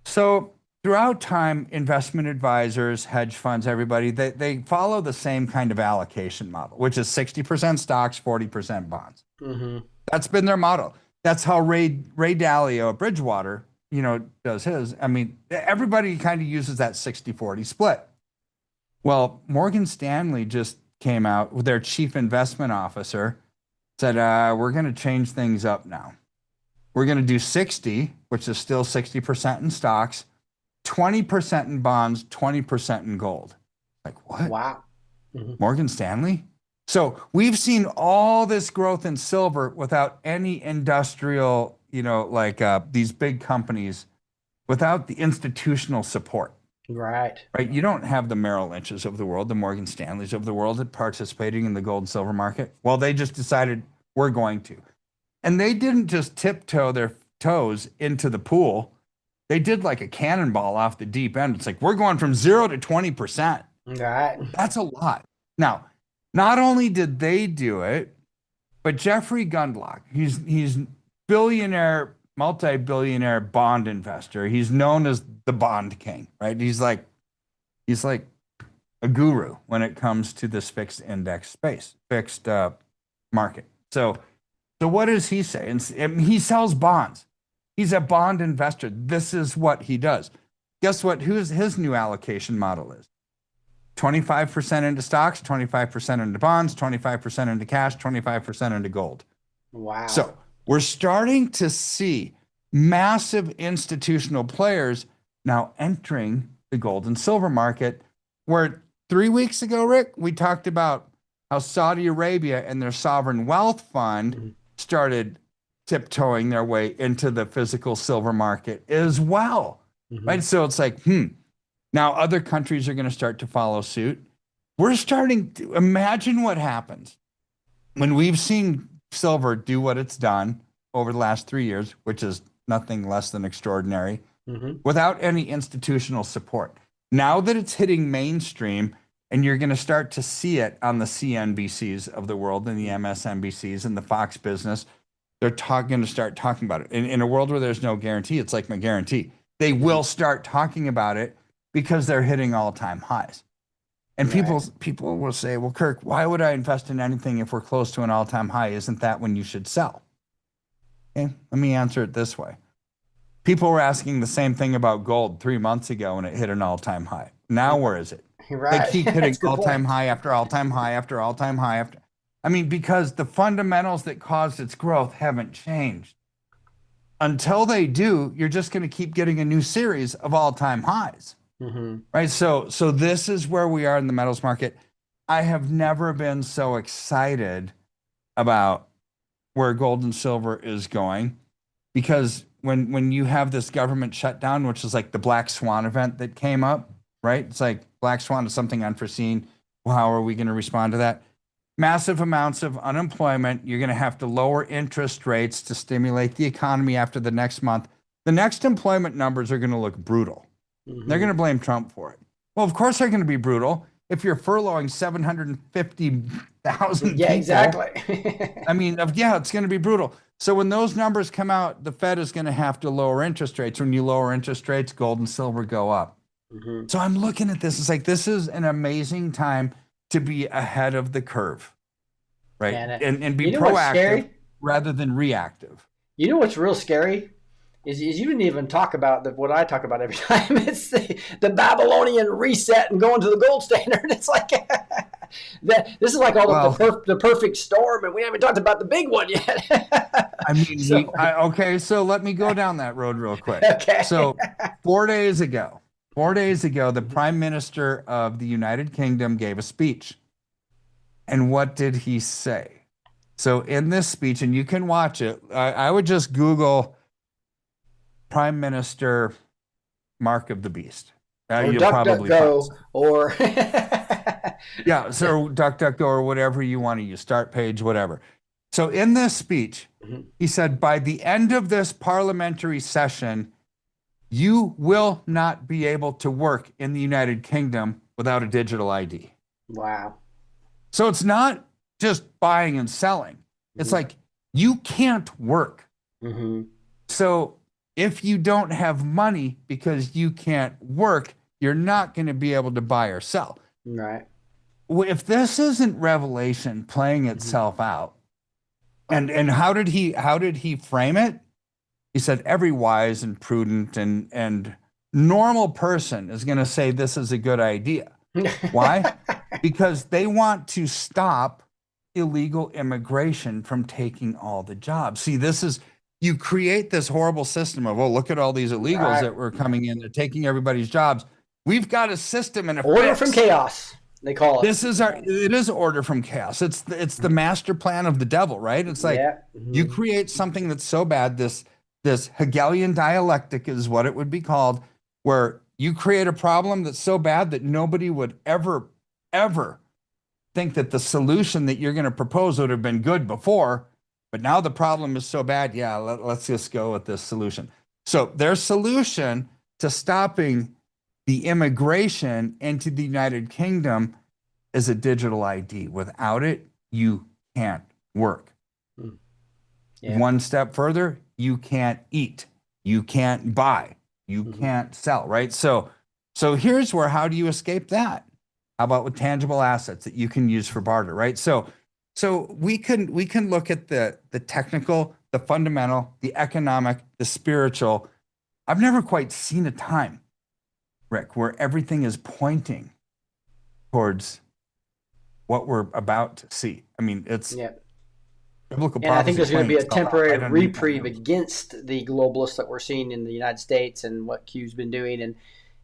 So throughout time, investment advisors, hedge funds, everybody, they follow the same kind of allocation model, which is 60% stocks, 40% bonds. Mm-hmm. That's been their model. That's how Ray Dalio at Bridgewater, does his. I mean, everybody kind of uses that 60-40 split. Well, Morgan Stanley just came out with their chief investment officer, said, we're going to change things up now. We're going to do 60, which is still 60% in stocks, 20% in bonds, 20% in gold. Like, what? Wow. Mm-hmm. Morgan Stanley? So we've seen all this growth in silver without any industrial, these big companies, without the institutional support. Right. Right? You don't have the Merrill Lynches of the world, the Morgan Stanleys of the world participating in the gold and silver market. Well, they just decided we're going to. And they didn't just tiptoe their toes into the pool. They did like a cannonball off the deep end. It's like, we're going from 0 to 20%. Right. That's a lot. Now, not only did they do it, but Jeffrey Gundlach, he's billionaire, multi-billionaire bond investor. He's known as the bond king, right? He's like a guru when it comes to this fixed index space, fixed market. So what does he say? And he sells bonds. He's a bond investor. This is what he does. Guess what? His new allocation model is? 25% into stocks, 25% into bonds, 25% into cash, 25% into gold. Wow. So we're starting to see massive institutional players now entering the gold and silver market, where 3 weeks ago, Rick, we talked about how Saudi Arabia and their sovereign wealth fund started tiptoeing their way into the physical silver market as well. Mm-hmm. Right? So it's like, now other countries are going to start to follow suit. We're starting to imagine what happens when we've seen silver do what it's done over the last 3 years, which is nothing less than extraordinary, without any institutional support. Now that it's hitting mainstream, and you're going to start to see it on the CNBCs of the world and the MSNBCs and the Fox business, they're going to start talking about it. In a world where there's no guarantee, it's like my guarantee. They will start talking about it because they're hitting all-time highs. And people will say, well, Kirk, why would I invest in anything if we're close to an all-time high? Isn't that when you should sell? Okay, let me answer it this way. People were asking the same thing about gold 3 months ago when it hit an all-time high. Now where is it? Right. They keep hitting all-time high after all-time high after all-time high after. I mean, because the fundamentals that caused its growth haven't changed. Until they do, you're just going to keep getting a new series of all-time highs. Right? So this is where we are in the metals market. I have never been so excited about where gold and silver is going, because when you have this government shutdown, which is like the Black Swan event that came up, right? It's like Black Swan is something unforeseen. Well, how are we going to respond to that? Massive amounts of unemployment. You're going to have to lower interest rates to stimulate the economy after the next month. The next employment numbers are going to look brutal. They're going to blame Trump for it. Well, of course they're going to be brutal if you're furloughing 750,000 people. Yeah, exactly. I mean, it's going to be brutal. So when those numbers come out, the Fed is going to have to lower interest rates. When you lower interest rates, gold and silver go up. So I'm looking at this. It's like, this is an amazing time to be ahead of the curve, right? And be proactive rather than reactive. You know what's real scary? Is you didn't even talk about what I talk about every time. It's the Babylonian reset and going to the gold standard. It's like this is like the perfect storm, and we haven't talked about the big one yet. I mean, so let me go down that road real quick. Okay. So 4 days ago, the Prime Minister of the United Kingdom gave a speech. And what did he say? So in this speech, and you can watch it, I would just Google Prime Minister Mark of the Beast. Or DuckDuckGo, or so DuckDuckGo or whatever you want to use, start page, whatever. So in this speech, he said, by the end of this parliamentary session, you will not be able to work in the United Kingdom without a digital ID. Wow. So it's not just buying and selling. It's like, you can't work. So if you don't have money because you can't work, you're not going to be able to buy or sell. Right. If this isn't Revelation playing itself out, and how did he frame it? He said every wise and prudent and normal person is going to say this is a good idea. Why? Because they want to stop illegal immigration from taking all the jobs. See, you create this horrible system of, oh, look at all these illegals that were coming in. They're taking everybody's jobs. We've got a system and a order from chaos, they call it. It is order from chaos. It's the master plan of the devil, right? It's like you create something that's so bad, this Hegelian dialectic is what it would be called, where you create a problem that's so bad that nobody would ever think that the solution that you're going to propose would have been good before, but now the problem is so bad, let's just go with this solution. So their solution to stopping the immigration into the United Kingdom is a digital ID. Without it, you can't work. Yeah. One step further, you can't eat, you can't buy, you can't sell, right? So here's where, how do you escape that? How about with tangible assets that you can use for barter, right? So we can look at the technical, the fundamental, the economic, the spiritual. I've never quite seen a time, Rick, where everything is pointing towards what we're about to see. I mean, it's biblical prophecy. And I think there's going to be a temporary reprieve against the globalists that we're seeing in the United States and what Q's been doing,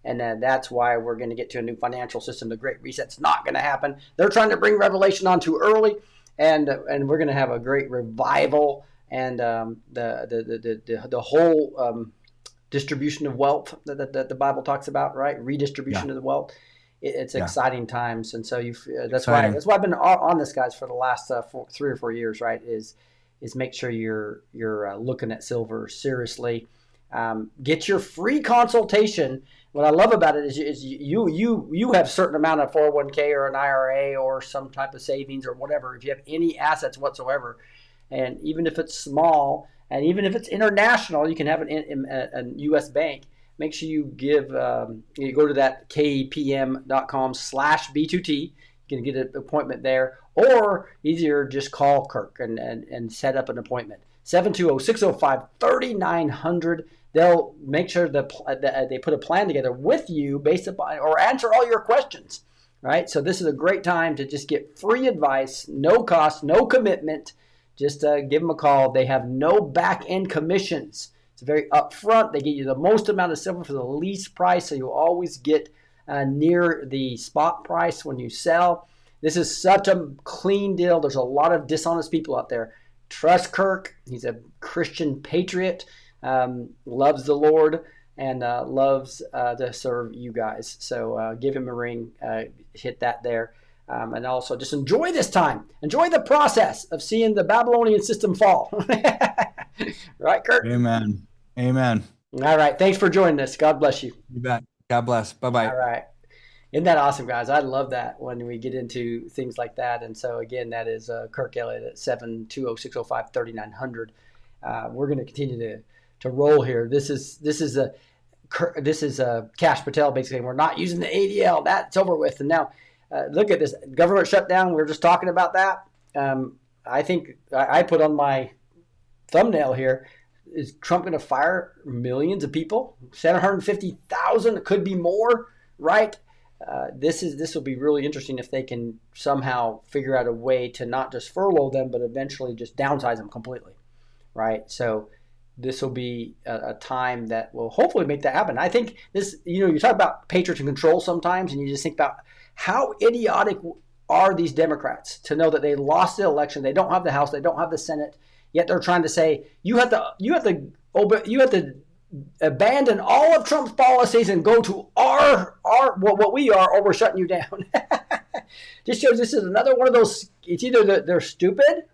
and that's why we're going to get to a new financial system. The Great Reset's not going to happen. They're trying to bring Revelation on too early, and we're going to have a great revival, and the whole distribution of wealth that the Bible talks about, right? Redistribution of the wealth. It's exciting times, and so that's why I've been on this, guys, for the last 3 or 4 years, right? Is make sure you're looking at silver seriously. Get your free consultation. What I love about it is you have a certain amount of 401k or an IRA or some type of savings or whatever. If you have any assets whatsoever, and even if it's small, and even if it's international, you can have a U.S. bank. Make sure you you go to that kpm.com/B2T. You can get an appointment there, or easier, just call Kirk and set up an appointment. 720-605-3900. They'll make sure that they put a plan together with you based upon, or answer all your questions, right? So this is a great time to just get free advice, no cost, no commitment. Just give them a call. They have no back-end commissions. It's very upfront. They get you the most amount of silver for the least price, so you'll always get near the spot price when you sell. This is such a clean deal. There's a lot of dishonest people out there. Trust Kirk. He's a Christian patriot, loves the Lord, and loves to serve you guys. So give him a ring. Hit that there. And also just enjoy this time. Enjoy the process of seeing the Babylonian system fall. Right, Kirk? Amen. Amen. All right. Thanks for joining us. God bless you. You bet. God bless. Bye-bye. All right. Isn't that awesome, guys? I love that when we get into things like that. And so, again, that is Kirk Elliott at 720-605-3900. We're going to continue to roll here. This is Cash Patel, basically. We're not using the ADL. That's over with. And now, look at this government shutdown. We were just talking about that. I think I put on my thumbnail here, is Trump going to fire millions of people? 750,000, it could be more, right? This will be really interesting if they can somehow figure out a way to not just furlough them, but eventually just downsize them completely, right? So this will be a time that will hopefully make that happen. I think this, you talk about patriots and control sometimes, and you just think about how idiotic are these Democrats to know that they lost the election, they don't have the House, they don't have the Senate, yet they're trying to say you have to abandon all of Trump's policies and go to what we are, or we're shutting you down. Just shows this is another one of those. It's either they're stupid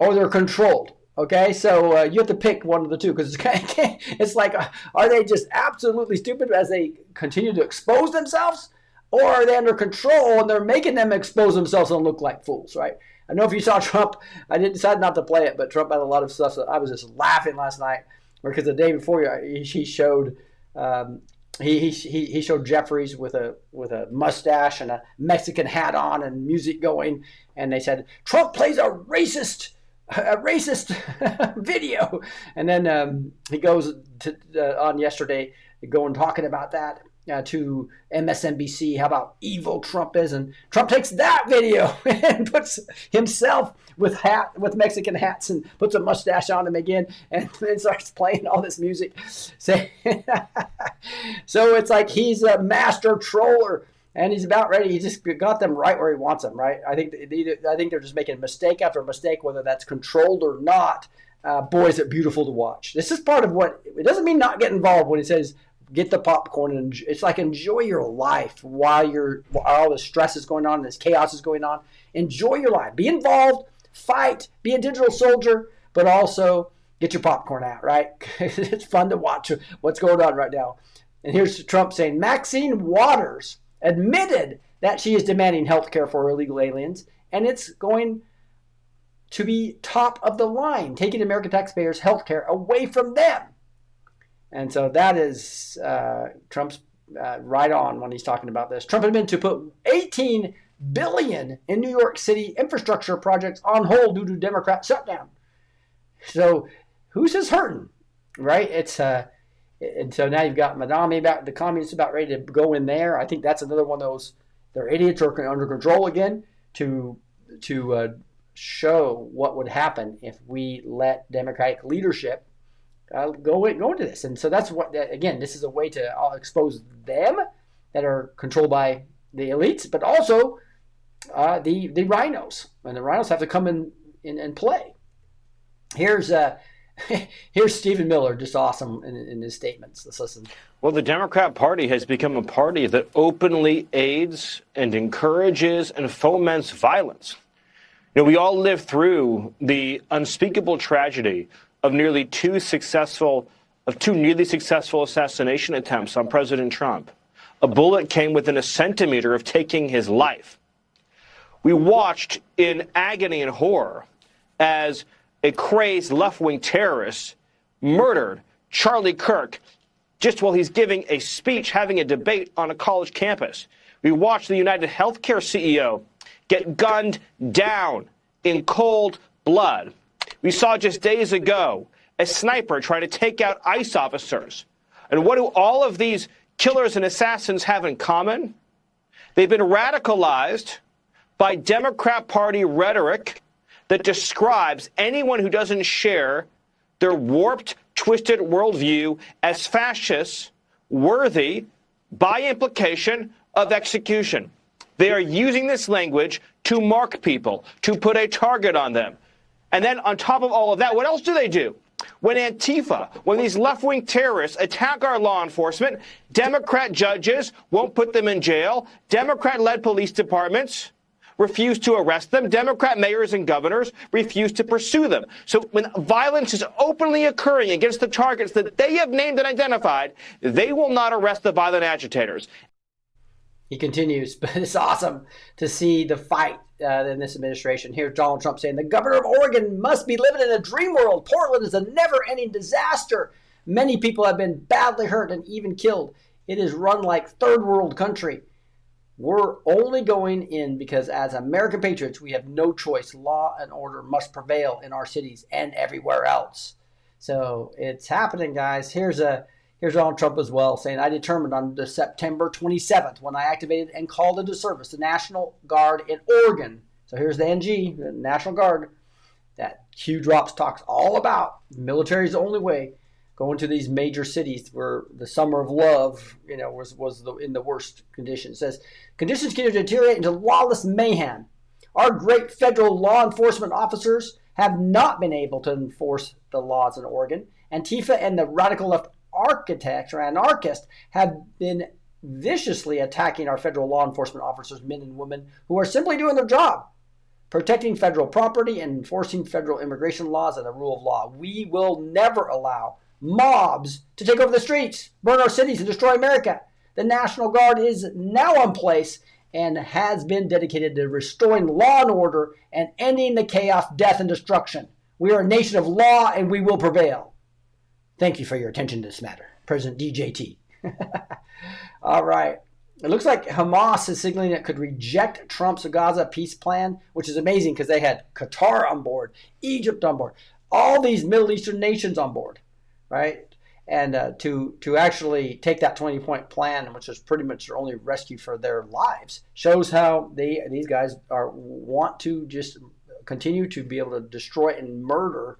or they're controlled. Okay, so you have to pick one of the two, because it's like, are they just absolutely stupid as they continue to expose themselves, or are they under control and they're making them expose themselves and look like fools, right? I know if you saw Trump, I did decide not to play it, but Trump had a lot of stuff that I was just laughing last night because the day before he showed he showed Jeffries with a mustache and a Mexican hat on and music going, and they said Trump plays a racist video, and then he goes to on yesterday going talking about that to MSNBC, how about evil Trump is, and Trump takes that video and puts himself with Mexican hats and puts a mustache on him again, and then starts playing all this music. So it's like he's a master troller, and he's about ready. He just got them right where he wants them, right? I think they're just making mistake after mistake, whether that's controlled or not. Boy, is it beautiful to watch. This is part of what it doesn't mean not get involved when he says get the popcorn, and it's like enjoy your life while all the stress is going on, this chaos is going on. Enjoy your life. Be involved, fight, be a digital soldier, but also get your popcorn out, right? It's fun to watch what's going on right now. And here's Trump saying Maxine Waters admitted that she is demanding health care for illegal aliens, and it's going to be top of the line, taking American taxpayers' health care away from them. And so that is Trump's right on when he's talking about this. Trump had been to put $18 billion in New York City infrastructure projects on hold due to Democrat shutdown. So who's this hurting, right? It's and so now you've got Madame, the communists about ready to go in there. I think that's another one of those, they're idiots or under control again to show what would happen if we let Democratic leadership go into this. And so that's what, again, this is a way to expose them that are controlled by the elites, but also the rhinos. And the rhinos have to come in and play. Here's Stephen Miller, just awesome in his statements. Let's listen. Well, the Democrat Party has become a party that openly aids and encourages and foments violence. You know, we all lived through the unspeakable tragedy of nearly two nearly successful assassination attempts on President Trump. A bullet came within a centimeter of taking his life. We watched in agony and horror as a crazed left-wing terrorist murdered Charlie Kirk just while he's giving a speech, having a debate on a college campus. We watched the United Healthcare CEO get gunned down in cold blood. We saw just days ago a sniper try to take out ICE officers. And what do all of these killers and assassins have in common? They've been radicalized by Democrat Party rhetoric that describes anyone who doesn't share their warped, twisted worldview as fascists, worthy, by implication, of execution. They are using this language to mark people, to put a target on them. And then on top of all of that, what else do they do? When Antifa, when these left-wing terrorists attack our law enforcement, Democrat judges won't put them in jail. Democrat-led police departments refuse to arrest them. Democrat mayors and governors refuse to pursue them. So when violence is openly occurring against the targets that they have named and identified, they will not arrest the violent agitators. He continues, but it's awesome to see the fight in this administration. Here's Donald Trump saying, the governor of Oregon must be living in a dream world. Portland is a never-ending disaster. Many people have been badly hurt and even killed. It is run like third world country. We're only going in because as American patriots, we have no choice. Law and order must prevail in our cities and everywhere else. So it's happening, guys. Here's Donald Trump as well saying, I determined on the September 27th when I activated and called into service the National Guard in Oregon. So here's the NG, the National Guard, that Q Drops talks all about. The military is the only way. Going to these major cities where the summer of love, was in the worst conditions. It says, conditions continue to deteriorate into lawless mayhem. Our great federal law enforcement officers have not been able to enforce the laws in Oregon. Antifa and the radical left architects or anarchists have been viciously attacking our federal law enforcement officers, men and women, who are simply doing their job, protecting federal property and enforcing federal immigration laws and the rule of law. We will never allow mobs to take over the streets, burn our cities, and destroy America. The National Guard is now in place and has been dedicated to restoring law and order and ending the chaos, death, and destruction. We are a nation of law, and we will prevail. Thank you for your attention to this matter, President DJT. All right. It looks like Hamas is signaling it could reject Trump's Gaza peace plan, which is amazing because they had Qatar on board, Egypt on board, all these Middle Eastern nations on board, right? And to actually take that 20-point plan, which is pretty much their only rescue for their lives, shows how these guys want to just continue to be able to destroy and murder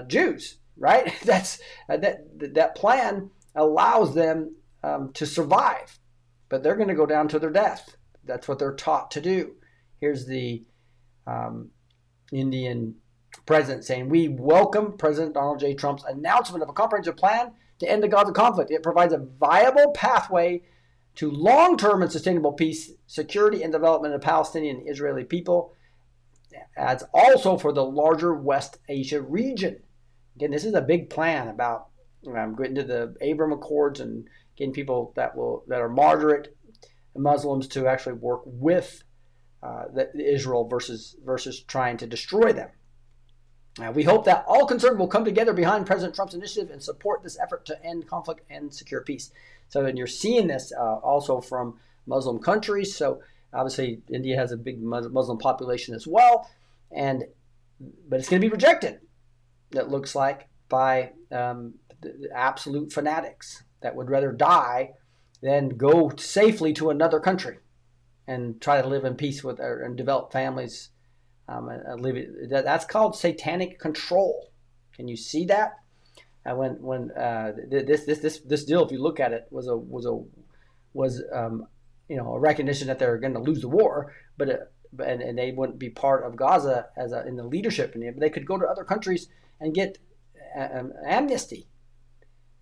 Jews, right? That plan allows them to survive, but they're going to go down to their death. That's what they're taught to do. Here's the Indian president saying, "We welcome President Donald J. Trump's announcement of a comprehensive plan to end the Gaza conflict. It provides a viable pathway to long-term and sustainable peace, security, and development of the Palestinian and Israeli people, as also for the larger West Asia region." Again, this is a big plan about getting to the Abraham Accords and getting people that are moderate Muslims to actually work with Israel versus trying to destroy them. We hope that all concerned will come together behind President Trump's initiative and support this effort to end conflict and secure peace. So, and you're seeing this also from Muslim countries. So, obviously, India has a big Muslim population as well, but it's going to be rejected. It looks like by the absolute fanatics that would rather die than go safely to another country and try to live in peace with and develop families. That's called satanic control. Can you see that? When this deal, if you look at it, was a recognition that they're going to lose the war, but they wouldn't be part of Gaza in the leadership. But they could go to other countries and get amnesty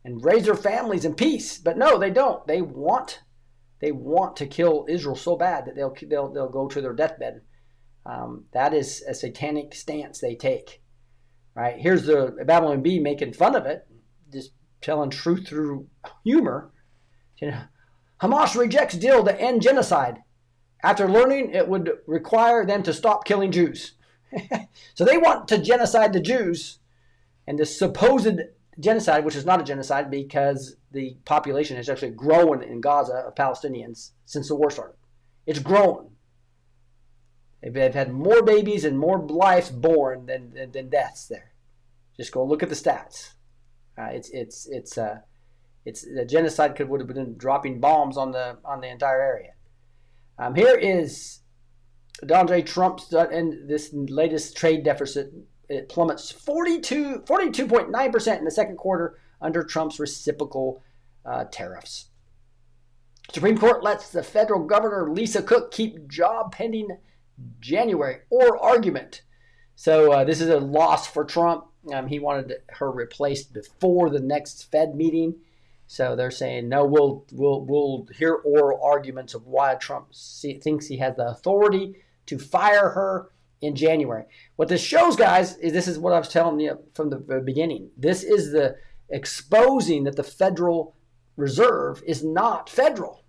and raise their families in peace. But no, they don't. They want to kill Israel so bad that they'll go to their deathbed. That is a satanic stance they take, right? Here's the Babylon Bee making fun of it, just telling truth through humor. Hamas rejects deal to end genocide after learning it would require them to stop killing Jews. So they want to genocide the Jews, and the supposed genocide, which is not a genocide because the population has actually grown in Gaza of Palestinians since the war started. It's grown. They've had more babies and more lives born than deaths there. Just go look at the stats. It's the genocide would have been dropping bombs on the entire area. Here is Donald J. Trump's and this latest trade deficit. It plummets 42.9% in the second quarter under Trump's reciprocal tariffs. Supreme Court lets the federal governor Lisa Cook keep job pending January or argument. So this is a loss for Trump. He wanted her replaced before the next Fed meeting. So they're saying no. We'll hear oral arguments of why Trump thinks he has the authority to fire her in January. What this shows, guys, is this is what I was telling you from the beginning. This is the exposing that the Federal Reserve is not federal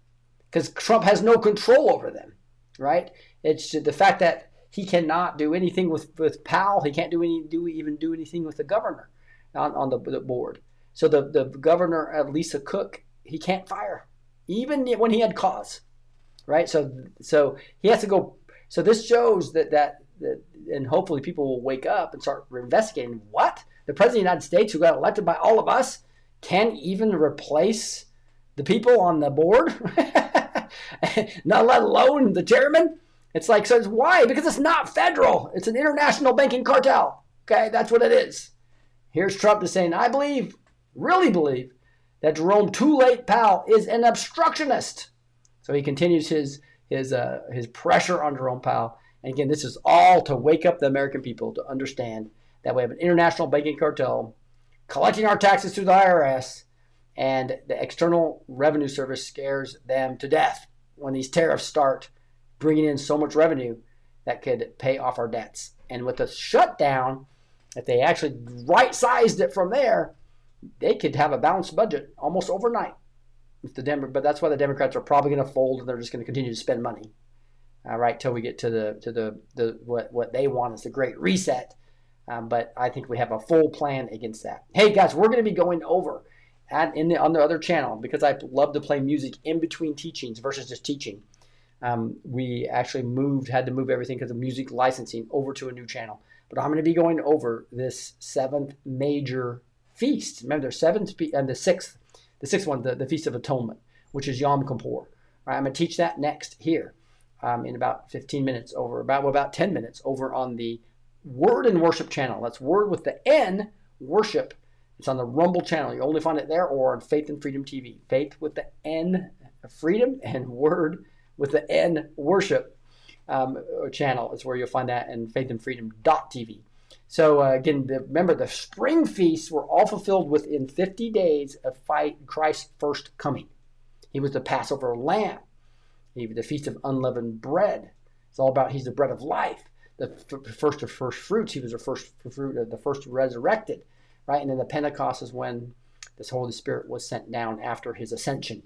because Trump has no control over them, right? It's the fact that he cannot do anything with Powell. He can't even do anything with the governor on the board. So the governor, Lisa Cook, he can't fire, even when he had cause, right? So he has to go. So this shows that and hopefully people will wake up and start investigating what? The President of the United States, who got elected by all of us, can't even replace the people on the board, not let alone the chairman. It's like, so why? Because it's not federal. It's an international banking cartel. Okay, that's what it is. Here's Trump just saying, I really believe, that Jerome Too Late Powell is an obstructionist. So he continues his pressure on Jerome Powell. And again, this is all to wake up the American people to understand that we have an international banking cartel collecting our taxes through the IRS, and the External Revenue Service scares them to death when these tariffs start bringing in so much revenue that could pay off our debts. And with the shutdown, if they actually right-sized it from there, they could have a balanced budget almost overnight. But that's why the Democrats are probably going to fold, and they're just going to continue to spend money, right, till we get to the what they want is the Great Reset. But I think we have a full plan against that. Hey guys, we're going to be going over on the other channel, because I love to play music in between teachings versus just teaching. We actually had to move everything because of music licensing over to a new channel. But I'm going to be going over this 7th major feast. Remember, there's 7 and the sixth one, the Feast of Atonement, which is Yom Kippur. All right, I'm going to teach that next here in about 15 minutes about 10 minutes over on the Word and Worship channel. That's Word with the N, Worship. It's on the Rumble channel. You only find it there, or on Faith and Freedom TV. Faith with the N, Freedom, and Word with the N, Worship channel is where you'll find that, and faithandfreedom.tv. So again, remember, the spring feasts were all fulfilled within 50 days of Christ's first coming. He was the Passover lamb. He was the Feast of Unleavened Bread. It's all about, he's the bread of life. The first of first fruits. He was the first fruit of the first resurrected, right? And then the Pentecost is when this Holy Spirit was sent down after his ascension.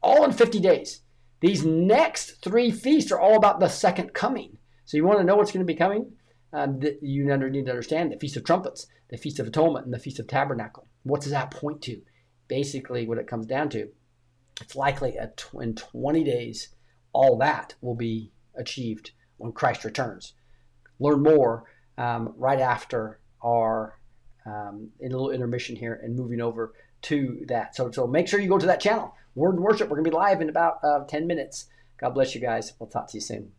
All in 50 days. These next 3 feasts are all about the second coming. So you want to know what's going to be coming? You need to understand the Feast of Trumpets, the Feast of Atonement, and the Feast of Tabernacle. What does that point to? Basically, what it comes down to, it's likely in 20 days, all that will be achieved when Christ returns. Learn more right after our little intermission here and moving over to that. So make sure you go to that channel, Word and Worship. We're going to be live in about 10 minutes. God bless you guys. We'll talk to you soon.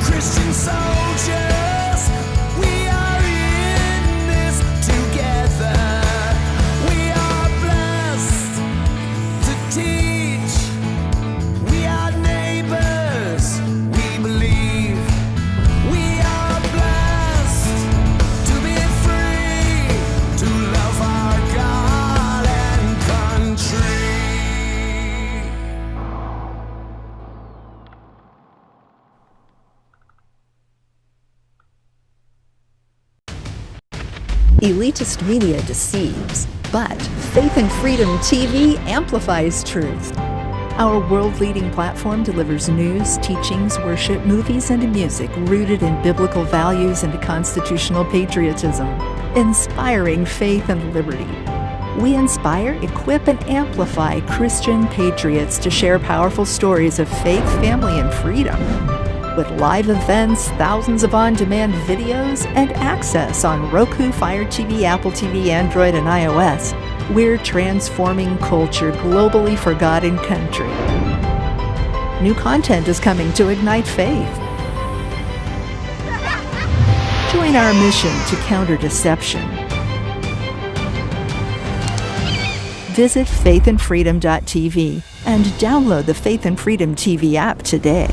Christian soldiers, we are in this together. We are blessed to teach. We are neighbors, we believe. We are blessed to be free, to love our God and country. Elitist media deceives, but Faith and Freedom TV amplifies truth. Our world-leading platform delivers news, teachings, worship, movies, and music rooted in biblical values and constitutional patriotism, inspiring faith and liberty. We inspire, equip, and amplify Christian patriots to share powerful stories of faith, family, and freedom. With live events, thousands of on-demand videos, and access on Roku, Fire TV, Apple TV, Android, and iOS, we're transforming culture globally for God and country. New content is coming to ignite faith. Join our mission to counter deception. Visit faithandfreedom.tv and download the Faith and Freedom TV app today.